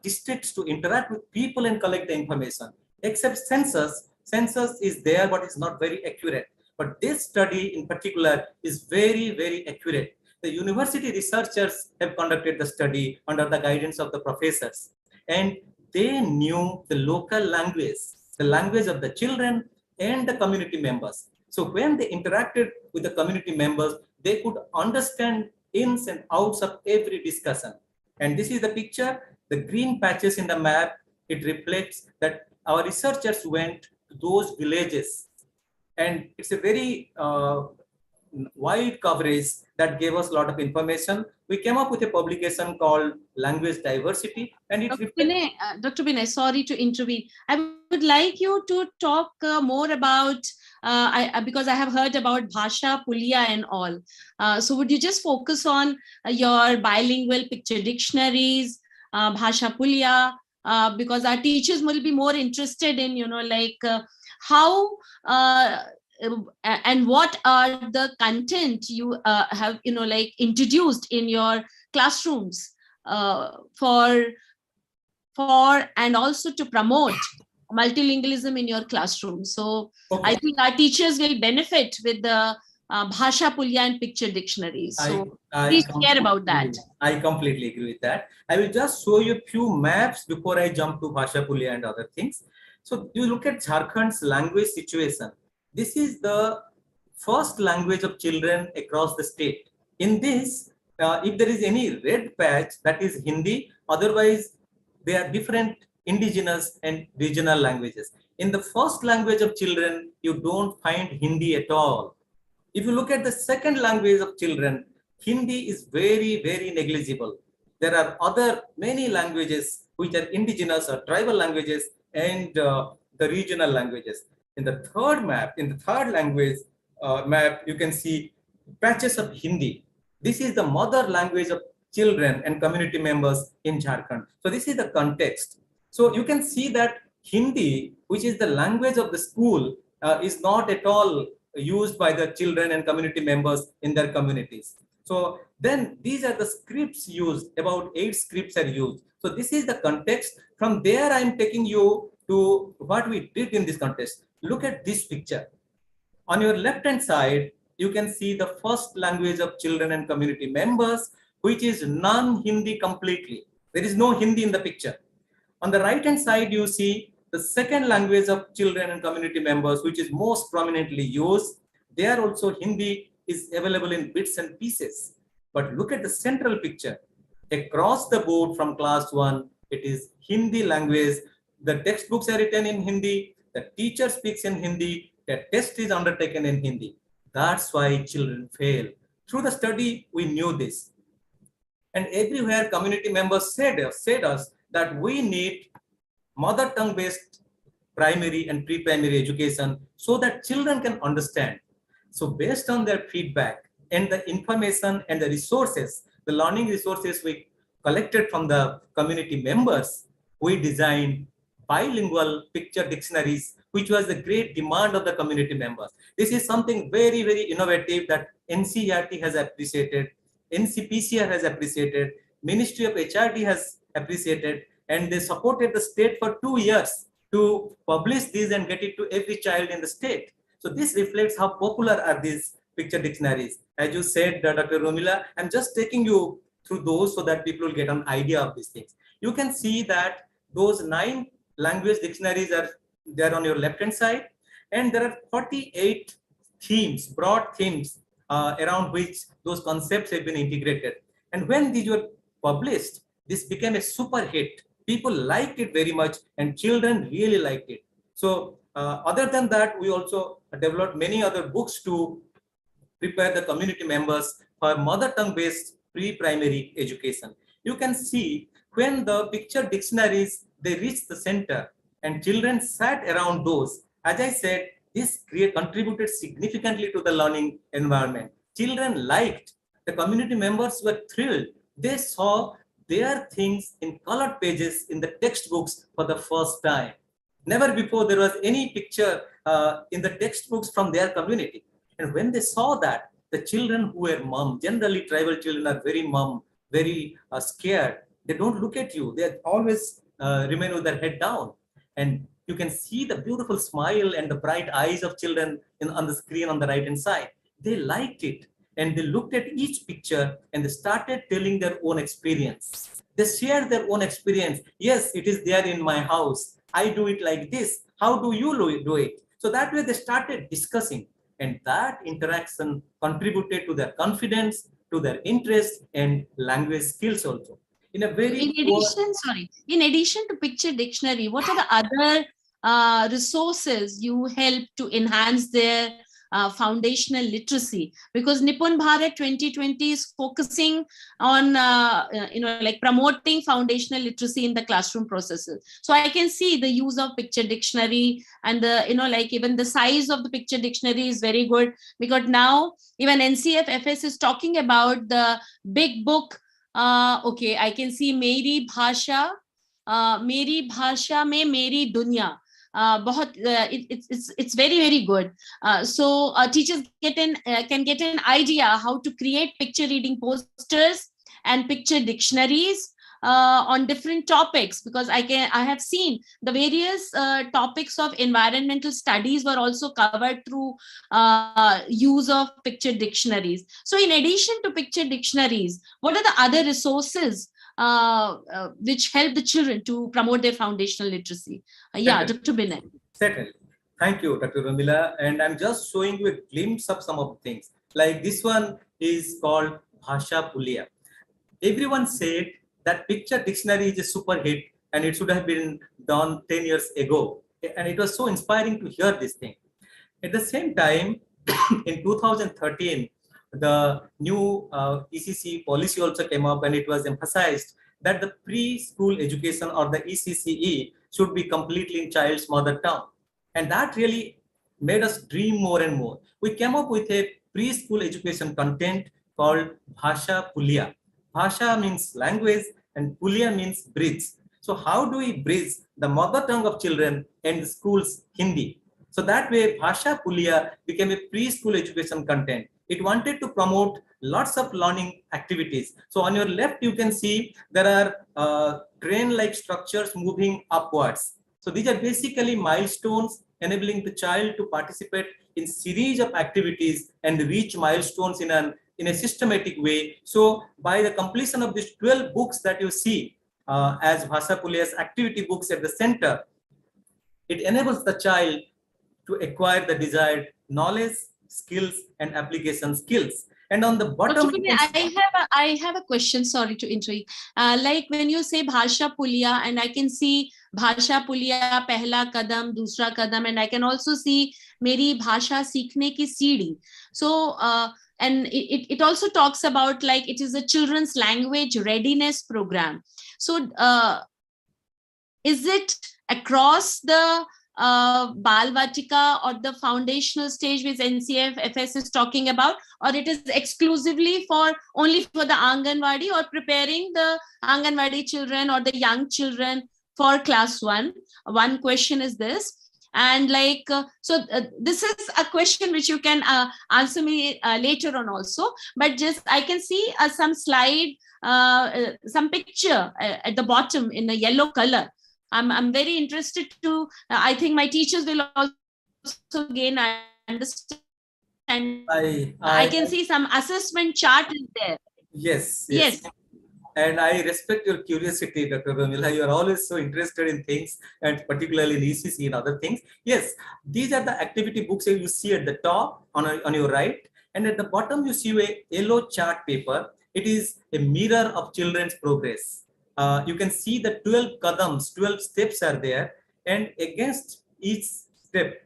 districts to interact with people and collect the information, except census. Census is there, but it's not very accurate. But this study in particular is very, very accurate. The university researchers have conducted the study under the guidance of the professors, and they knew the local language, the language of the children and the community members. So when they interacted with the community members, they could understand ins and outs of every discussion. And this is the picture, the green patches in the map. It reflects that our researchers went to those villages, and it's a very wide coverage that gave us a lot of information. We came up with a publication called Language Diversity, and it Dr. Binay, sorry to intervene. I would like you to talk more about, because I have heard about Bhasha, Pulya and all. So would you just focus on your bilingual picture dictionaries, Bhasha, Pulya, because our teachers will be more interested in, how and what are the content you have introduced in your classrooms for and also to promote multilingualism in your classroom. So okay. I think our teachers will benefit with the Bhasha, Pulya and picture dictionaries. So please share about that. I completely agree with that. I will just show you a few maps before I jump to Bhasha, Pulya and other things. So you look at Jharkhand's language situation. This is the first language of children across the state. In this, if there is any red patch, that is Hindi. Otherwise, they are different indigenous and regional languages. In the first language of children, you don't find Hindi at all. If you look at the second language of children, Hindi is very, very negligible. There are many languages which are indigenous or tribal languages and the regional languages. In the third map, in the third language map, you can see patches of Hindi. This is the mother language of children and community members in Jharkhand. So this is the context. So you can see that Hindi, which is the language of the school, is not at all used by the children and community members in their communities. So then these are the scripts used, about 8 scripts are used. So this is the context. From there, I'm taking you to what we did in this context. Look at this picture. On your left-hand side, you can see the first language of children and community members, which is non-Hindi completely. There is no Hindi in the picture. On the right-hand side, you see the second language of children and community members, which is most prominently used. There also Hindi is available in bits and pieces. But look at the central picture. Across the board from class 1, it is Hindi language. The textbooks are written in Hindi. The teacher speaks in Hindi. The test is undertaken in Hindi. That's why children fail. Through the study, we knew this. And everywhere community members said us that we need mother tongue based primary and pre-primary education so that children can understand. So based on their feedback and the information and the resources, the learning resources we collected from the community members, we designed bilingual picture dictionaries which was the great demand of the community members. This is something very, very innovative that NCERT has appreciated, NCPCR has appreciated, Ministry of HRD has appreciated, and they supported the state for 2 years to publish these and get it to every child in the state. So this reflects how popular are these picture dictionaries. As you said, Dr. Romila, I'm just taking you through those so that people will get an idea of these things. You can see that those 9 language dictionaries are there on your left hand side, and there are 48 themes, broad themes around which those concepts have been integrated. And when these were published, this became a super hit. People liked it very much, and children really liked it. So other than that, we also developed many other books to prepare the community members for mother tongue based pre-primary education. You can see when the picture dictionaries, they reached the center and children sat around those. As I said, this contributed significantly to the learning environment. Children liked, the community members were thrilled. They saw their things in colored pages in the textbooks for the first time. Never before there was any picture in the textbooks from their community. And when they saw that, the children who were mum, generally tribal children are very mum, very scared. They don't look at you. They always remain with their head down. And you can see the beautiful smile and the bright eyes of children on the screen on the right hand side. They liked it. And they looked at each picture and they started telling their own experience. They shared their own experience. Yes, it is there in my house. I do it like this. How do you do it? So that way they started discussing. And that interaction contributed to their confidence, to their interest and language skills also. In addition to picture dictionary, what are the other resources you help to enhance their foundational literacy? Because Nippon Bharat 2020 is focusing on like promoting foundational literacy in the classroom processes. So I can see the use of picture dictionary, and the like even the size of the picture dictionary is very good, because now even NCFFS is talking about the big book. Okay, I can see Meri Bhasha mein Meri Dunya. It's very, very good. So teachers can get an idea how to create picture reading posters and picture dictionaries on different topics, because I have seen the various topics of environmental studies were also covered through use of picture dictionaries. So in addition to picture dictionaries, what are the other resources which help the children to promote their foundational literacy? Yeah, Dr. Binay. Certainly. Thank you, Dr. Romila. And I'm just showing you a glimpse of some of the things. Like this one is called Bhasha Pulia. Everyone said that picture dictionary is a super hit and it should have been done 10 years ago. And it was so inspiring to hear this thing. At the same time, in 2013, the new ECCE policy also came up, and it was emphasized that the preschool education, or the ECCE, should be completely in child's mother tongue. And that really made us dream more and more. We came up with a preschool education content called Bhasha Pulia. Bhasha means language and Pulia means bridge. So how do we bridge the mother tongue of children and the school's Hindi? So that way Bhasha Pulia became a preschool education content. It wanted to promote lots of learning activities. So on your left, you can see there are train-like structures moving upwards. So these are basically milestones enabling the child to participate in series of activities and reach milestones in a systematic way. So by the completion of these 12 books that you see as Bhasha Pulia's activity books at the center, it enables the child to acquire the desired knowledge, skills and application skills. And on the bottom, I have a question. Sorry to interrupt. Like when you say Bhasha Pulia, and I can see Bhasha Pulia Pehla Kadam, Dusra Kadam, and I can also see Meri Bhasha Seekhne Ki Seedhi. So and it also talks about like it is a children's language readiness program. So is it across the Bal Vatika or the foundational stage which NCFFS is talking about, or it is exclusively only for the Anganwadi, or preparing the Anganwadi children or the young children for class 1? One question is this. And this is a question which you can answer me later on also, but just I can see some slide, some picture at the bottom in a yellow color. I'm very interested to, I think my teachers will also gain understanding. I can see some assessment chart in there. Yes, Yes. And I respect your curiosity, Dr. Romila. You are always so interested in things, and particularly in ECC and other things. Yes, these are the activity books that you see at the top on your right. And at the bottom, you see a yellow chart paper. It is a mirror of children's progress. You can see the 12 kadams, 12 steps are there. And against each step,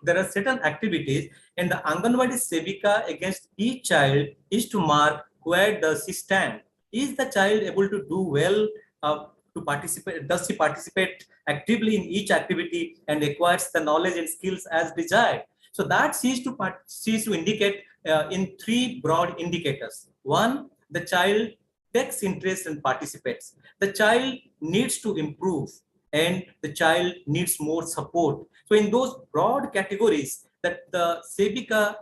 there are certain activities. And the Anganwadi Sevika against each child is to mark where does he stand. Is the child able to do well to participate? Does he participate actively in each activity and acquires the knowledge and skills as desired? So that seems to indicate in three broad indicators. One, the child takes interest and participates. The child needs to improve and the child needs more support. So in those broad categories that the Sebika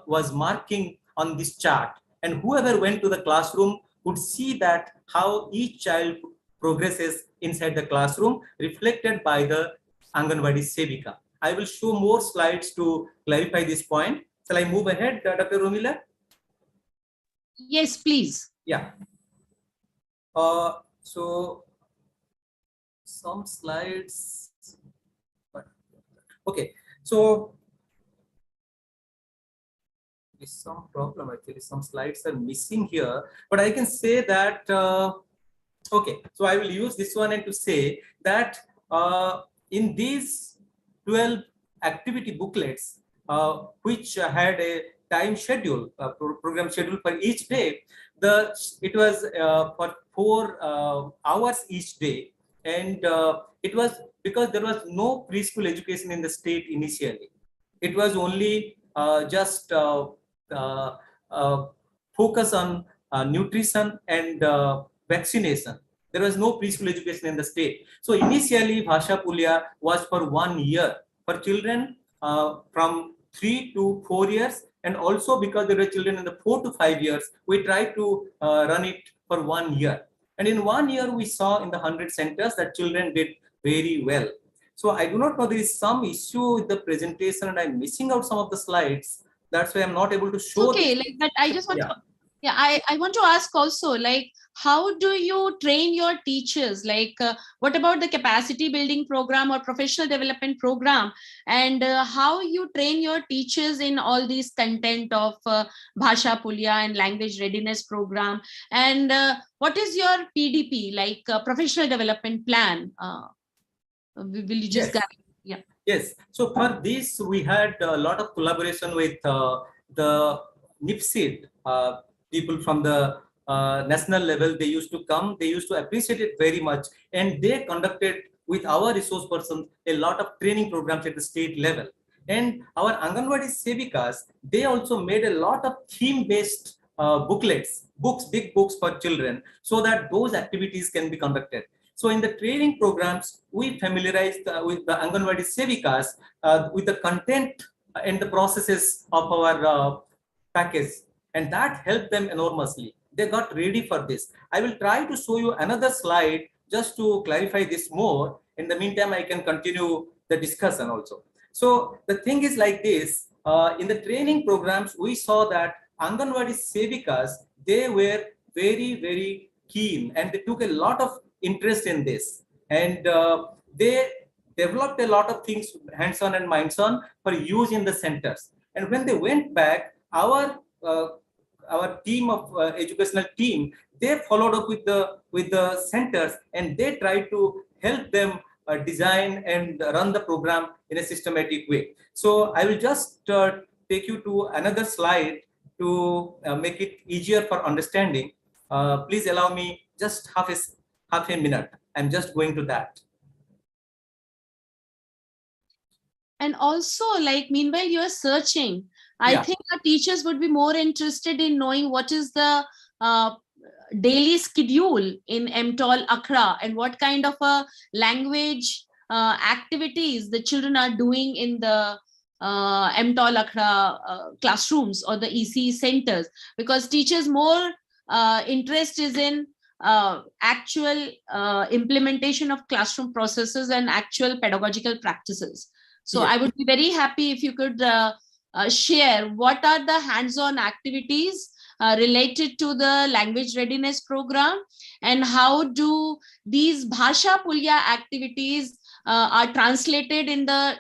was marking on this chart, and whoever went to the classroom would see that how each child progresses inside the classroom reflected by the Anganwadi Sevika. I will show more slides to clarify this point. Shall I move ahead, Dr. Romila? Yes, please. Yeah. So some slides. Okay. So there's some problem actually. Some slides are missing here, but I can say that. Okay. So I will use this one and to say that in these 12 activity booklets, which had a time schedule, program schedule for each day, it was for 4 hours each day, and it was because there was no preschool education in the state initially. It was only just focus on nutrition and vaccination. There was no preschool education in the state. So initially, Bhasha Pulya was for 1 year for children from 3 to 4 years, and also because there were children in the 4 to 5 years, we tried to run it for 1 year. And in 1 year, we saw in the 100 centers that children did very well. So I do not know, there is some issue with the presentation and I'm missing out some of the slides. That's why I'm not able to show. Okay, but I just want to, I want to ask also, how do you train your teachers? What about the capacity building program or professional development program? And how you train your teachers in all these content of Bhasha Pulya and language readiness program? And what is your PDP, professional development plan? Will you just Yes. Yes. So for this, we had a lot of collaboration with the NCERT people from the national level. They used to come. They used to appreciate it very much, and they conducted with our resource persons a lot of training programs at the state level. And our Anganwadi Sevikas, they also made a lot of theme-based booklets, big books for children, so that those activities can be conducted. So in the training programs, we familiarized with the Anganwadi Sevikas with the content and the processes of our package, and that helped them enormously. They got ready for this. I will try to show you another slide just to clarify this more. In the meantime, I can continue the discussion also. So the thing is like this, in the training programs, we saw that Anganwadi Sevikas, they were very, very keen and they took a lot of interest in this, and they developed a lot of things hands-on and minds-on for use in the centers. And when they went back, our team of educational team, they followed up with the centers, and they tried to help them design and run the program in a systematic way. So I will just take you to another slide to make it easier for understanding. Please allow me just half a minute. I'm just going to that. And also, meanwhile you're searching, I think our teachers would be more interested in knowing what is the daily schedule in MTOL Akhra and what kind of a language activities the children are doing in the MTOL akhra classrooms or the ECE centers, because teachers more interest is in actual implementation of classroom processes and actual pedagogical practices. So Yes. I would be very happy if you could share what are the hands-on activities related to the language readiness program, and how do these Bhasha Pulya activities are translated in the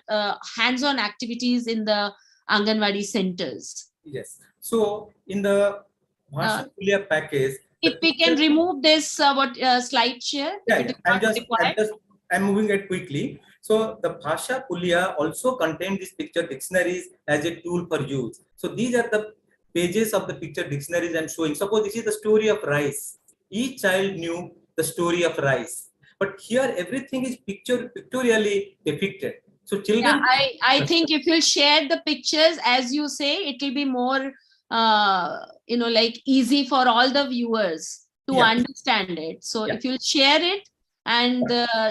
hands-on activities in the Anganwadi centers. Yes. So in the Bhasha Pulya package, If we can remove this slide share, if it is not required. I'm moving it quickly. So the Bhasha Pulya also contain these picture dictionaries as a tool for use. So these are the pages of the picture dictionaries I'm showing. Suppose this is the story of rice. Each child knew the story of rice, but here everything is pictorially depicted. So children, yeah, I think if you'll share the pictures, as you say, it will be more like easy for all the viewers to understand it. So if you'll share it and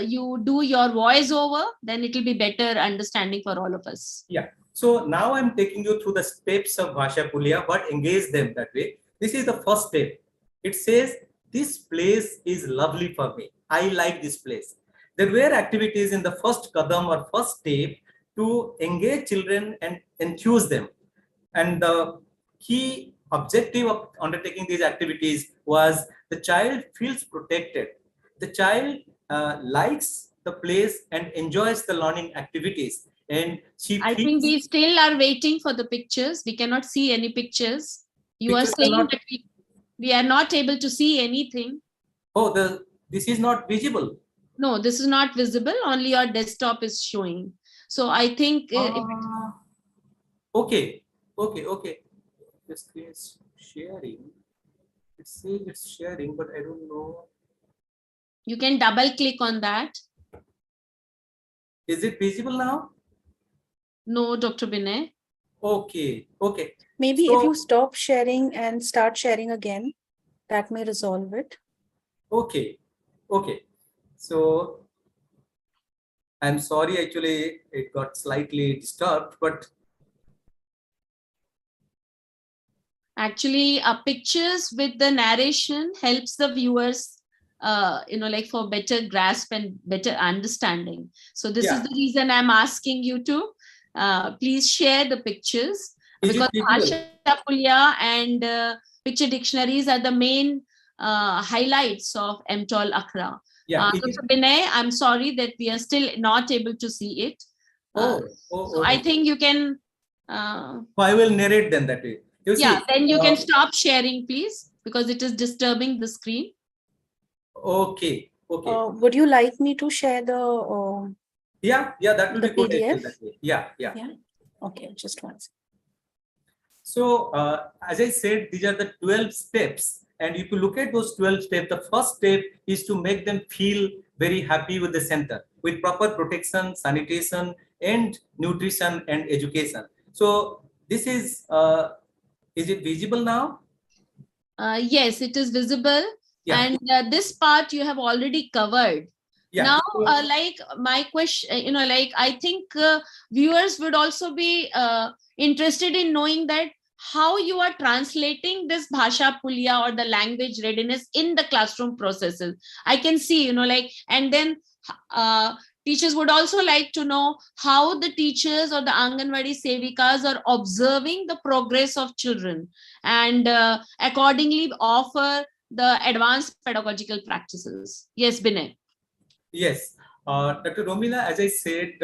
you do your voiceover, then it will be better understanding for all of us. Yeah. So now I'm taking you through the steps of Bhasha Pulya, what engage them that way. This is the first step. It says, this place is lovely for me. I like this place. There were activities in the first kadam or first step to engage children and enthuse them. And the key objective of undertaking these activities was the child feels protected. The child likes the place and enjoys the learning activities. And I think we still are waiting for the pictures. We cannot see any pictures. You are saying that we are not able to see anything. Oh, this is not visible. No, this is not visible. Only your desktop is showing. So I think. Okay. The screen is sharing. It says it's sharing, but I don't know. You can double click on that. Is it visible now? No, Dr. Binay. Okay. Maybe if you stop sharing and start sharing again, that may resolve it. Okay. So I'm sorry, actually it got slightly disturbed, but actually pictures with the narration helps the viewers for better grasp and better understanding. So this is the reason I'm asking you to please share the pictures, because Bhasha Pulya and picture dictionaries are the main highlights of MTOL akhra. Dr. Binay, I'm sorry that we are still not able to see it. So I think you can I will narrate then that way. Then you can stop sharing, please, because it is disturbing the screen. Okay. Would you like me to share the that will be good. PDF? Yeah. Okay, just one second. So as I said, these are the 12 steps, and if you look at those 12 steps, the first step is to make them feel very happy with the center, with proper protection, sanitation, and nutrition and education. So this is it visible now? Yes, it is visible. And this part you have already covered. Now, like my question, I think viewers would also be interested in knowing that how you are translating this Bhasha Pulya or the language readiness in the classroom processes. I can see, and then teachers would also like to know how the teachers or the Anganwadi Sevikas are observing the progress of children and accordingly offer the advanced pedagogical practices. Yes, Binay. Yes, Dr. Romila, as I said,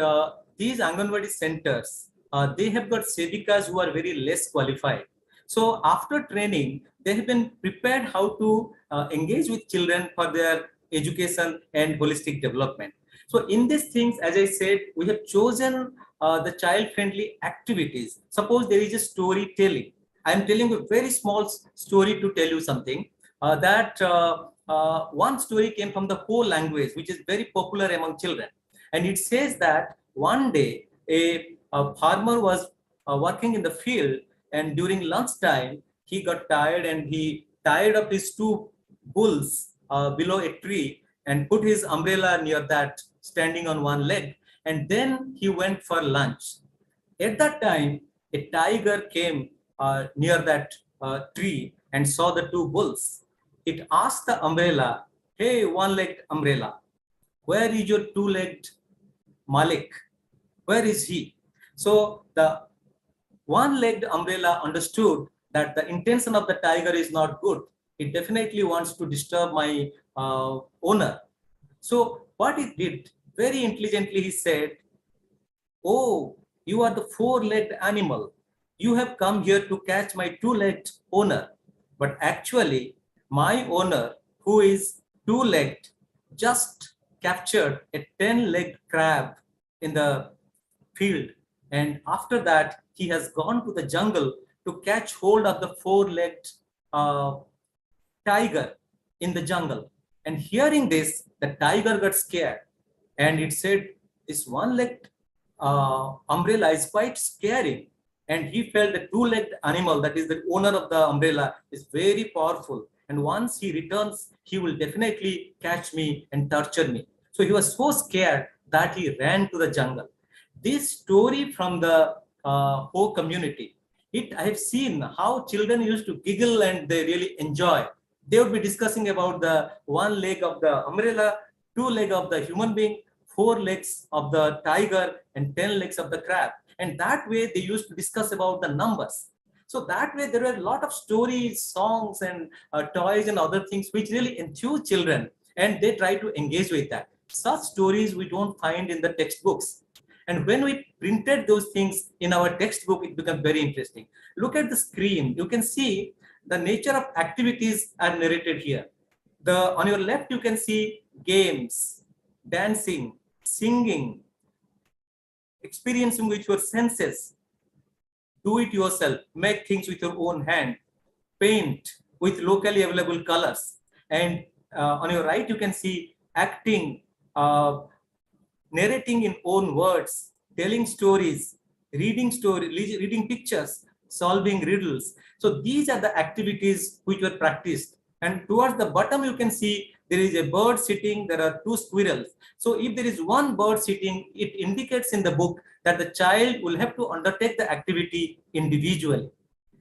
these Anganwadi centers, they have got sevikas who are very less qualified. So after training, they have been prepared how to engage with children for their education and holistic development. So in these things, as I said, we have chosen the child-friendly activities. Suppose there is a storytelling. I am telling a very small story to tell you something one story came from the whole language, which is very popular among children. And it says that one day a farmer was working in the field, and during lunchtime, he got tired and he tied up his two bulls below a tree and put his umbrella near that standing on one leg, and then he went for lunch. At that time, a tiger came near that tree and saw the two bulls. It asked the umbrella, "Hey, one-legged umbrella, where is your two-legged Malik? Where is he?" So the one-legged umbrella understood that the intention of the tiger is not good. It definitely wants to disturb my owner. So what he did, very intelligently, he said, "Oh, you are the four-legged animal. You have come here to catch my two-legged owner. But actually, my owner, who is two-legged, just captured a 10-legged crab in the field. And after that, he has gone to the jungle to catch hold of the four-legged tiger in the jungle." And hearing this, the tiger got scared, and it said, "This one-legged umbrella is quite scary." And he felt the two-legged animal, that is the owner of the umbrella, is very powerful. And once he returns, he will definitely catch me and torture me. So he was so scared that he ran to the jungle. This story from the whole community, I have seen how children used to giggle and they really enjoy. They would be discussing about the one leg of the umbrella, two legs of the human being, four legs of the tiger, and 10 legs of the crab. And that way they used to discuss about the numbers. So that way there were a lot of stories, songs, and toys and other things which really enthuse children, and they try to engage with that. Such stories we don't find in the textbooks. And when we printed those things in our textbook, it becomes very interesting. Look at the screen. You can see the nature of activities are narrated here. On your left, you can see games, dancing, singing, experiencing with your senses, do it yourself, make things with your own hand, paint with locally available colors. And on your right, you can see acting, narrating in own words, telling stories, reading pictures, solving riddles. So these are the activities which were practiced. And towards the bottom, you can see there is a bird sitting, there are two squirrels. So if there is one bird sitting, it indicates in the book that the child will have to undertake the activity individually.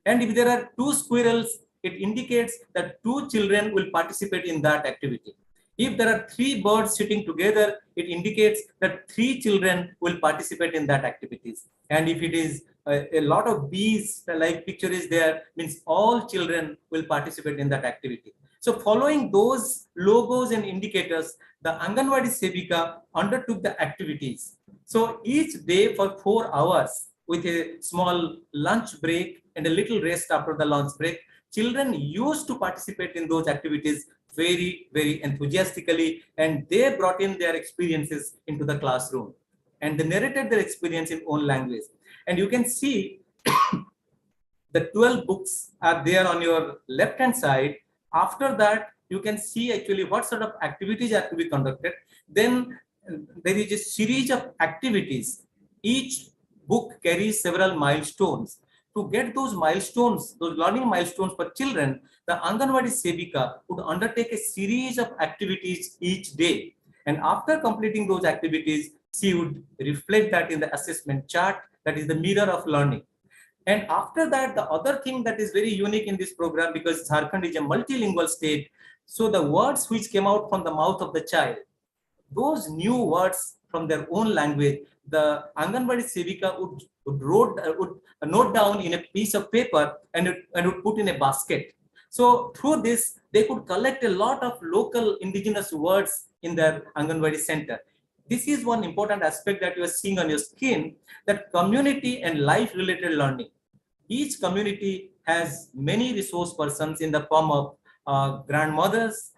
And if there are two squirrels, it indicates that two children will participate in that activity. If there are three birds sitting together, it indicates that three children will participate in that activities. And if it is a lot of bees, like picture is there, means all children will participate in that activity. So following those logos and indicators, the Anganwadi Sevika undertook the activities. So each day for 4 hours with a small lunch break and a little rest after the lunch break, children used to participate in those activities very, very enthusiastically, and they brought in their experiences into the classroom and they narrated their experience in own language. And you can see the 12 books are there on your left hand side. After that, you can see actually what sort of activities are to be conducted. Then there is a series of activities. Each book carries several milestones. To get those milestones, those learning milestones for children, the Anganwadi Sevika would undertake a series of activities each day. And after completing those activities, she would reflect that in the assessment chart, that is the mirror of learning. And after that, the other thing that is very unique in this program, because Jharkhand is a multilingual state, so the words which came out from the mouth of the child, those new words from their own language, the Anganwadi Sevika would note down in a piece of paper and would put in a basket. So through this, they could collect a lot of local indigenous words in their Anganwadi center. This is one important aspect that you are seeing on your screen, that community and life-related learning. Each community has many resource persons in the form of grandmothers,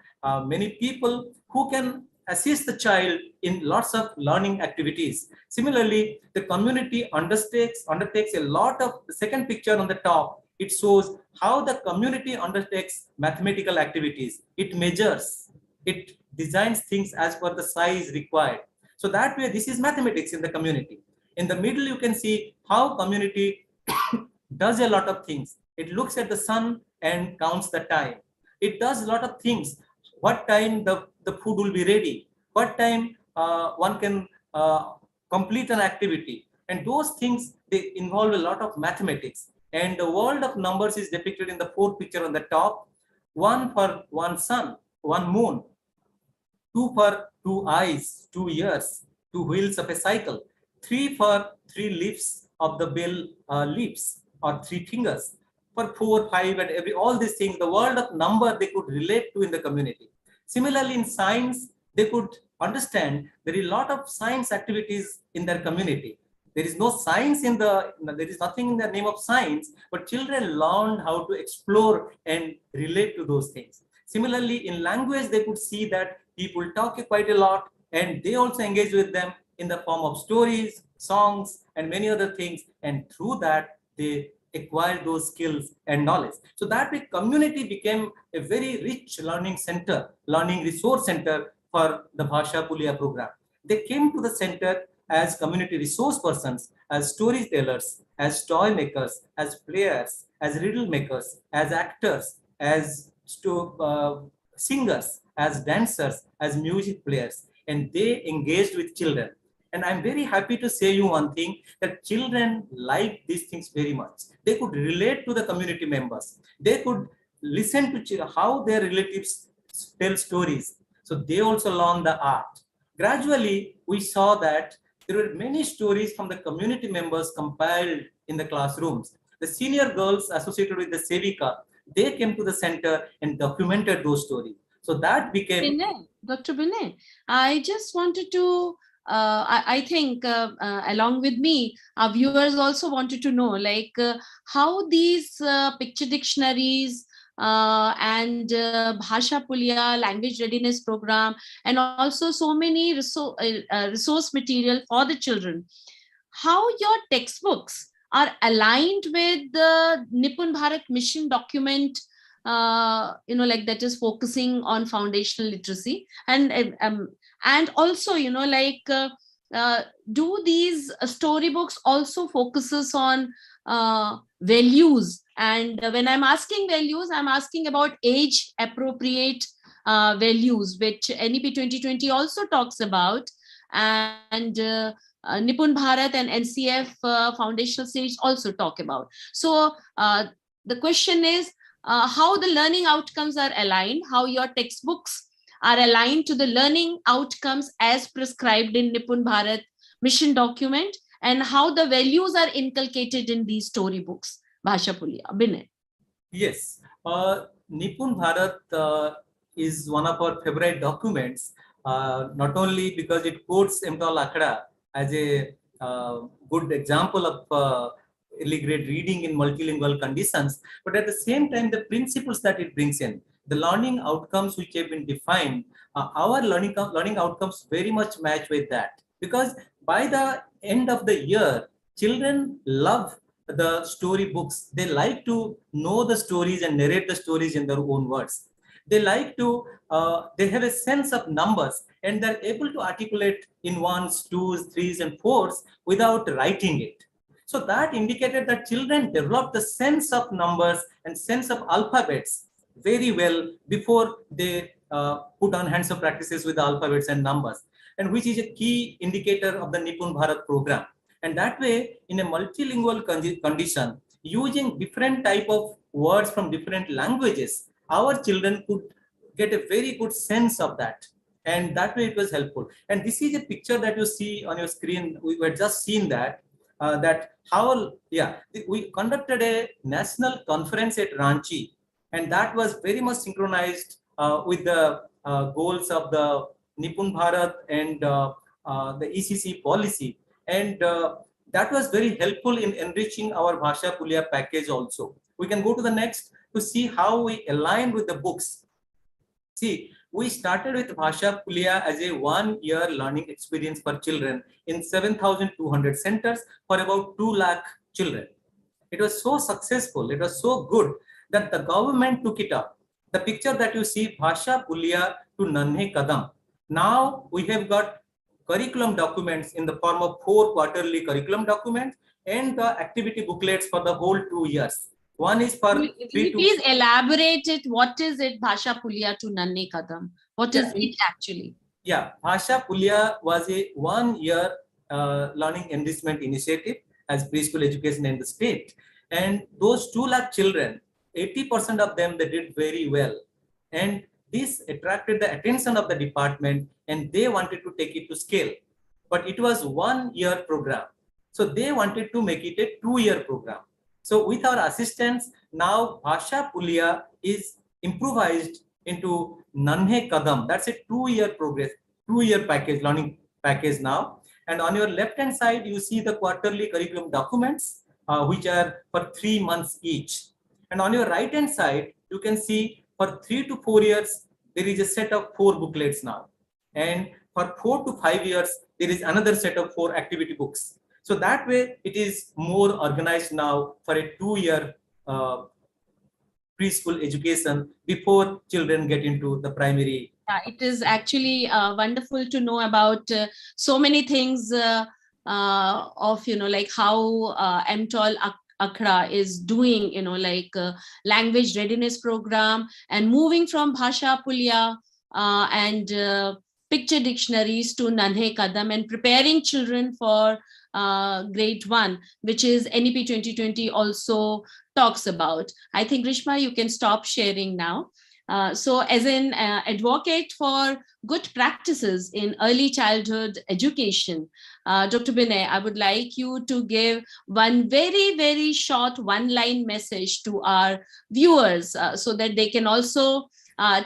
many people who can assist the child in lots of learning activities. Similarly, the community undertakes a lot of, the second picture on the top, it shows how the community undertakes mathematical activities. It measures, it designs things as per the size required. So that way, this is mathematics in the community. In the middle, you can see how community does a lot of things. It looks at the sun and counts the time. It does a lot of things. What time the food will be ready, what time one can complete an activity. And those things, they involve a lot of mathematics. And the world of numbers is depicted in the fourth picture on the top. One for one sun, one moon, two for two eyes, 2 years, two wheels of a cycle, three for three leaves of the bell leaves, or three fingers, for 4, 5, and all these things. The world of number they could relate to in the community. Similarly, in science, they could understand there is a lot of science activities in their community. There is no science there is nothing in the name of science, but children learned how to explore and relate to those things. Similarly, in language, they could see that people talk quite a lot, and they also engage with them in the form of stories, songs, and many other things. And through that, they acquire those skills and knowledge. So that way, community became a very rich learning center, learning resource center for the Bhasha Pulia program. They came to the center as community resource persons, as storytellers, as toy makers, as players, as riddle makers, as actors, as singers, as dancers, as music players, and they engaged with children. And I'm very happy to say you one thing, that children like these things very much. They could relate to the community members. They could listen to how their relatives tell stories. So they also learn the art. Gradually, we saw that there were many stories from the community members compiled in the classrooms. The senior girls associated with the Sevika, they came to the center and documented those stories. So that became... Binay, Dr. Binay, I just wanted to, I think along with me, our viewers also wanted to know, like how these picture dictionaries and Bhasha Pulia language readiness program, and also so many resource material for the children, how your textbooks are aligned with the Nipun Bharat mission document, like that is focusing on foundational literacy, and also, do these storybooks also focuses on values? And when I'm asking values, I'm asking about age appropriate values, which NEP 2020 also talks about, and Nipun Bharat and NCF foundational series also talk about. So the question is, how the learning outcomes are aligned, how your textbooks are aligned to the learning outcomes as prescribed in Nipun Bharat mission document, and how the values are inculcated in these storybooks. Bhasha Pulia, Binay. Yes, Nipun Bharat is one of our favorite documents, not only because it quotes akhra as a good example of early grade reading in multilingual conditions, but at the same time, the principles that it brings in, the learning outcomes which have been defined, our learning outcomes very much match with that. Because by the end of the year, children love the story books. They like to know the stories and narrate the stories in their own words. They like to, they have a sense of numbers, and they're able to articulate in 1s, 2s, 3s, and 4s without writing it. So that indicated that children developed the sense of numbers and sense of alphabets very well before they put on hands-on practices with the alphabets and numbers, and which is a key indicator of the Nipun Bharat program. And that way, in a multilingual condition, using different type of words from different languages, our children could get a very good sense of that. And that way it was helpful. And this is a picture that you see on your screen. We were just seeing that, we conducted a national conference at Ranchi, and that was very much synchronized with the goals of the Nipun Bharat and the ECCE policy. And that was very helpful in enriching our Bhasha Pulia package also. We can go to the next to see how we align with the books. See, we started with Bhasha Pulia as a 1-year learning experience for children in 7,200 centers for about 2 lakh children. It was so successful, it was so good that the government took it up. The picture that you see, Bhasha Pulia to Nanhe Kadam. Now we have got curriculum documents in the form of 4 quarterly curriculum documents and the activity booklets for the whole 2 years. One is for... Please elaborate it. What is it, Bhasha Pulia to Nanne Kadam? What is it actually? Yeah, Bhasha Pulya was a 1-year learning enrichment initiative as preschool education in the state. And those 2 lakh children, 80% of them, they did very well. And this attracted the attention of the department and they wanted to take it to scale. But it was 1-year program. So they wanted to make it a 2-year program. So with our assistance, now Bhasha Pulya is improvised into Nanhe Kadam. That's a 2-year progress, 2-year package, learning package now. And on your left-hand side, you see the quarterly curriculum documents, which are for 3 months each. And on your right-hand side, you can see for 3 to 4 years, there is a set of 4 booklets now. And for 4 to 5 years, there is another set of 4 activity books. So that way, it is more organized now for a 2-year preschool education before children get into the primary. It is actually wonderful to know about so many things of, like how MTOL Akhra is doing, like language readiness program and moving from Bhasha Pulya and picture dictionaries to Nanhe Kadam and preparing children for grade 1, which is NEP 2020 also talks about. I think, Rishma, you can stop sharing now. So as an advocate for good practices in early childhood education, Dr. Binay, I would like you to give one very, very short one-line message to our viewers so that they can also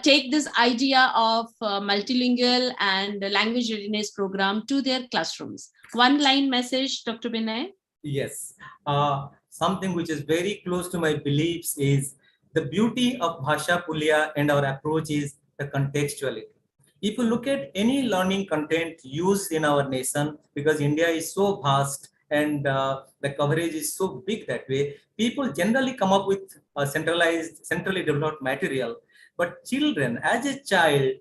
take this idea of multilingual and language readiness program to their classrooms. One-line message, Dr. Binay? Yes. Something which is very close to my beliefs is the beauty of Bhasha Pulya and our approach is the contextuality. If you look at any learning content used in our nation, because India is so vast and the coverage is so big that way, people generally come up with a centrally developed material. But children, as a child,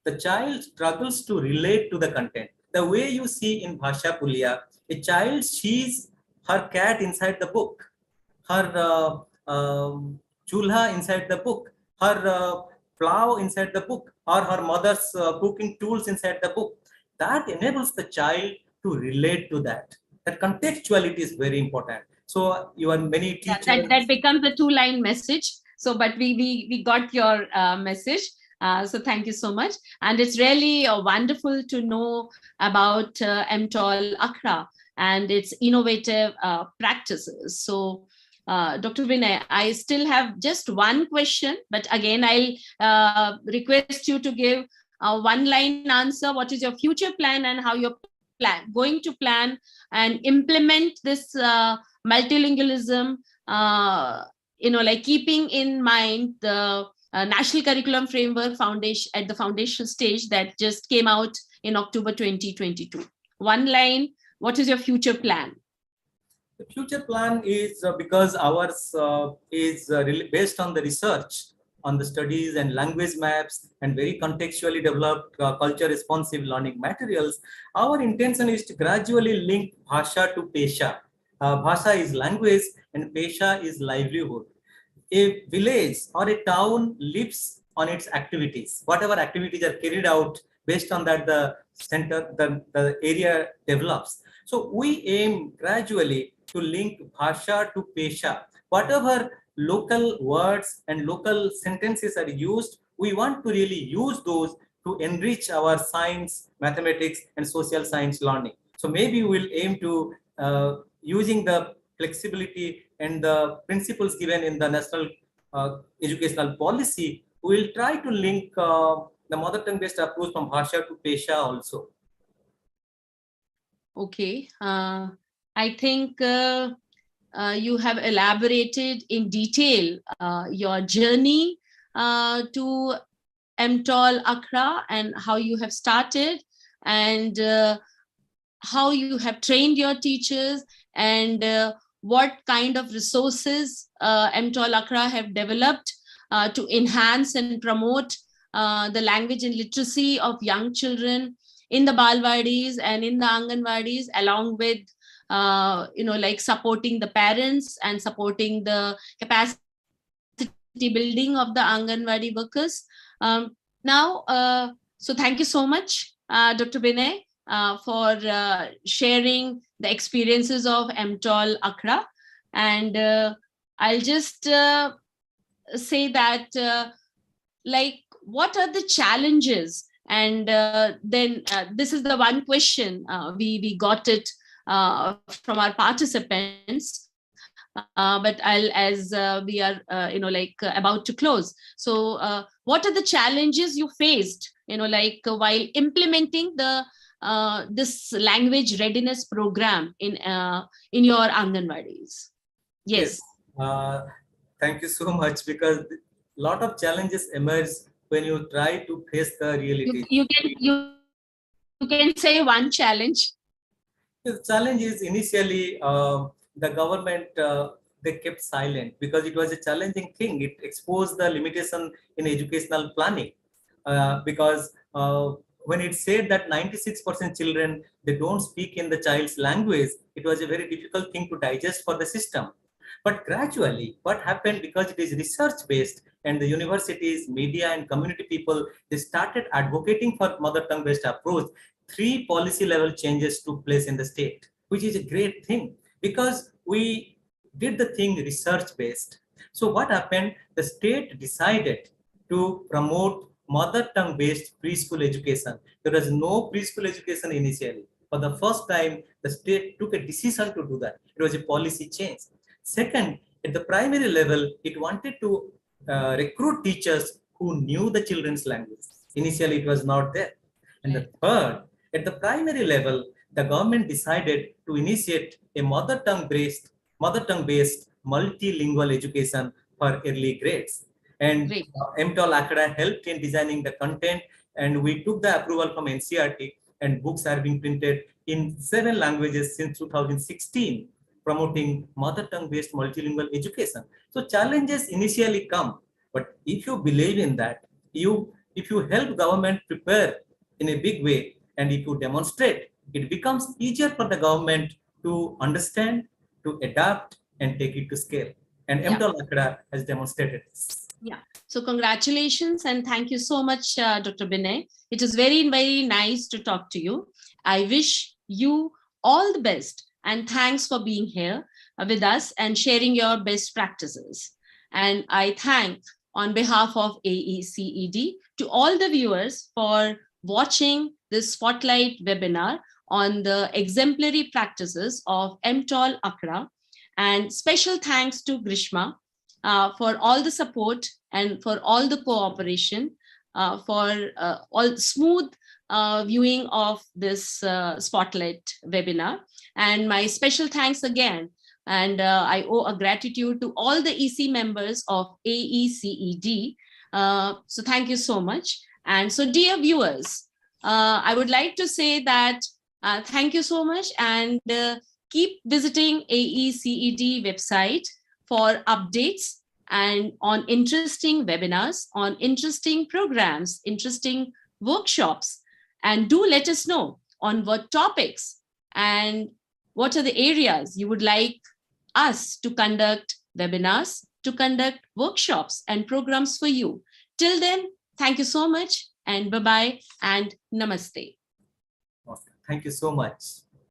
the child struggles to relate to the content. The way you see in Bhasha Pulya, a child sees her cat inside the book, her chulha inside the book, her plow inside the book, or her mother's cooking tools inside the book. That enables the child to relate to that. That contextuality is very important. So you are many teachers. That becomes a 2-line message. So, but we got your message. So thank you so much. And it's really wonderful to know about MTOL Akhra and its innovative practices. So Dr. Binay, I still have just one question, but again, I'll request you to give a one-line answer. What is your future plan and how you're going to plan and implement this multilingualism, like keeping in mind the National Curriculum Framework Foundation at the foundational stage that just came out in October 2022. One line, what is your future plan? The future plan is because ours is really based on the research on the studies and language maps and very contextually developed culture responsive learning materials. Our intention is to gradually link Bhasha to Pesha. Bhasha is language and Pesha is livelihood. A village or a town lives on its activities. Whatever activities are carried out, based on that the area develops. So we aim gradually to link Bhasha to Pesha. Whatever local words and local sentences are used, we want to really use those to enrich our science, mathematics, and social science learning. So maybe we'll aim to using the flexibility and the principles given in the national educational policy, we will try to link the mother tongue based approach from Bhasha to Pesha also. Okay. I think you have elaborated in detail your journey to MTOL Akhra and how you have started and how you have trained your teachers and what kind of resources MTOL Akhra have developed to enhance and promote the language and literacy of young children in the Balwadis and in the Anganwadis, along with like supporting the parents and supporting the capacity building of the Anganwadi workers. So thank you so much Dr. Binay, for sharing the experiences of MTOL Akhra. And I'll just say that, like, what are the challenges? And then this is the one question we got it from our participants. But as we are, about to close. So what are the challenges you faced, while implementing the this language readiness program in your Anganwadis? Yes. Thank you so much, because a lot of challenges emerge when you try to face the reality. You can say one challenge. The challenge is initially the government, they kept silent because it was a challenging thing. It exposed the limitation in educational planning because when it said that 96% children, they don't speak in the child's language, it was a very difficult thing to digest for the system. But gradually, what happened, because it is research based and the universities, media and community people, they started advocating for mother tongue based approach. 3 policy level changes took place in the state, which is a great thing because we did the thing research based. So what happened? The state decided to promote mother tongue based preschool education. There was no preschool education initially. For the first time, the state took a decision to do that. It was a policy change. Second, at the primary level, it wanted to recruit teachers who knew the children's language. Initially, it was not there. And the third, at the primary level, the government decided to initiate a mother tongue based multilingual education for early grades. And MTOL Akhra helped in designing the content, and we took the approval from NCERT, and books are being printed in 7 languages since 2016, promoting mother tongue based multilingual education. So challenges initially come, but if you believe in that, if you help government prepare in a big way, and if you demonstrate, it becomes easier for the government to understand, to adapt, and take it to scale. And MTOL Akhra has demonstrated this. Yeah. So congratulations and thank you so much, Dr. Binay. It is very, very nice to talk to you. I wish you all the best and thanks for being here with us and sharing your best practices. And I thank on behalf of AECED to all the viewers for watching this spotlight webinar on the exemplary practices of MTOL Akhra. And special thanks to Grishma for all the support and for all the cooperation, for all smooth viewing of this spotlight webinar. And my special thanks again. And I owe a gratitude to all the EC members of AECED. So thank you so much. And so dear viewers, I would like to say that thank you so much and keep visiting AECED website for updates and on interesting webinars, on interesting programs, interesting workshops, and do let us know on what topics and what are the areas you would like us to conduct webinars, to conduct workshops and programs for you. Till then, thank you so much and bye-bye and namaste. Thank you so much.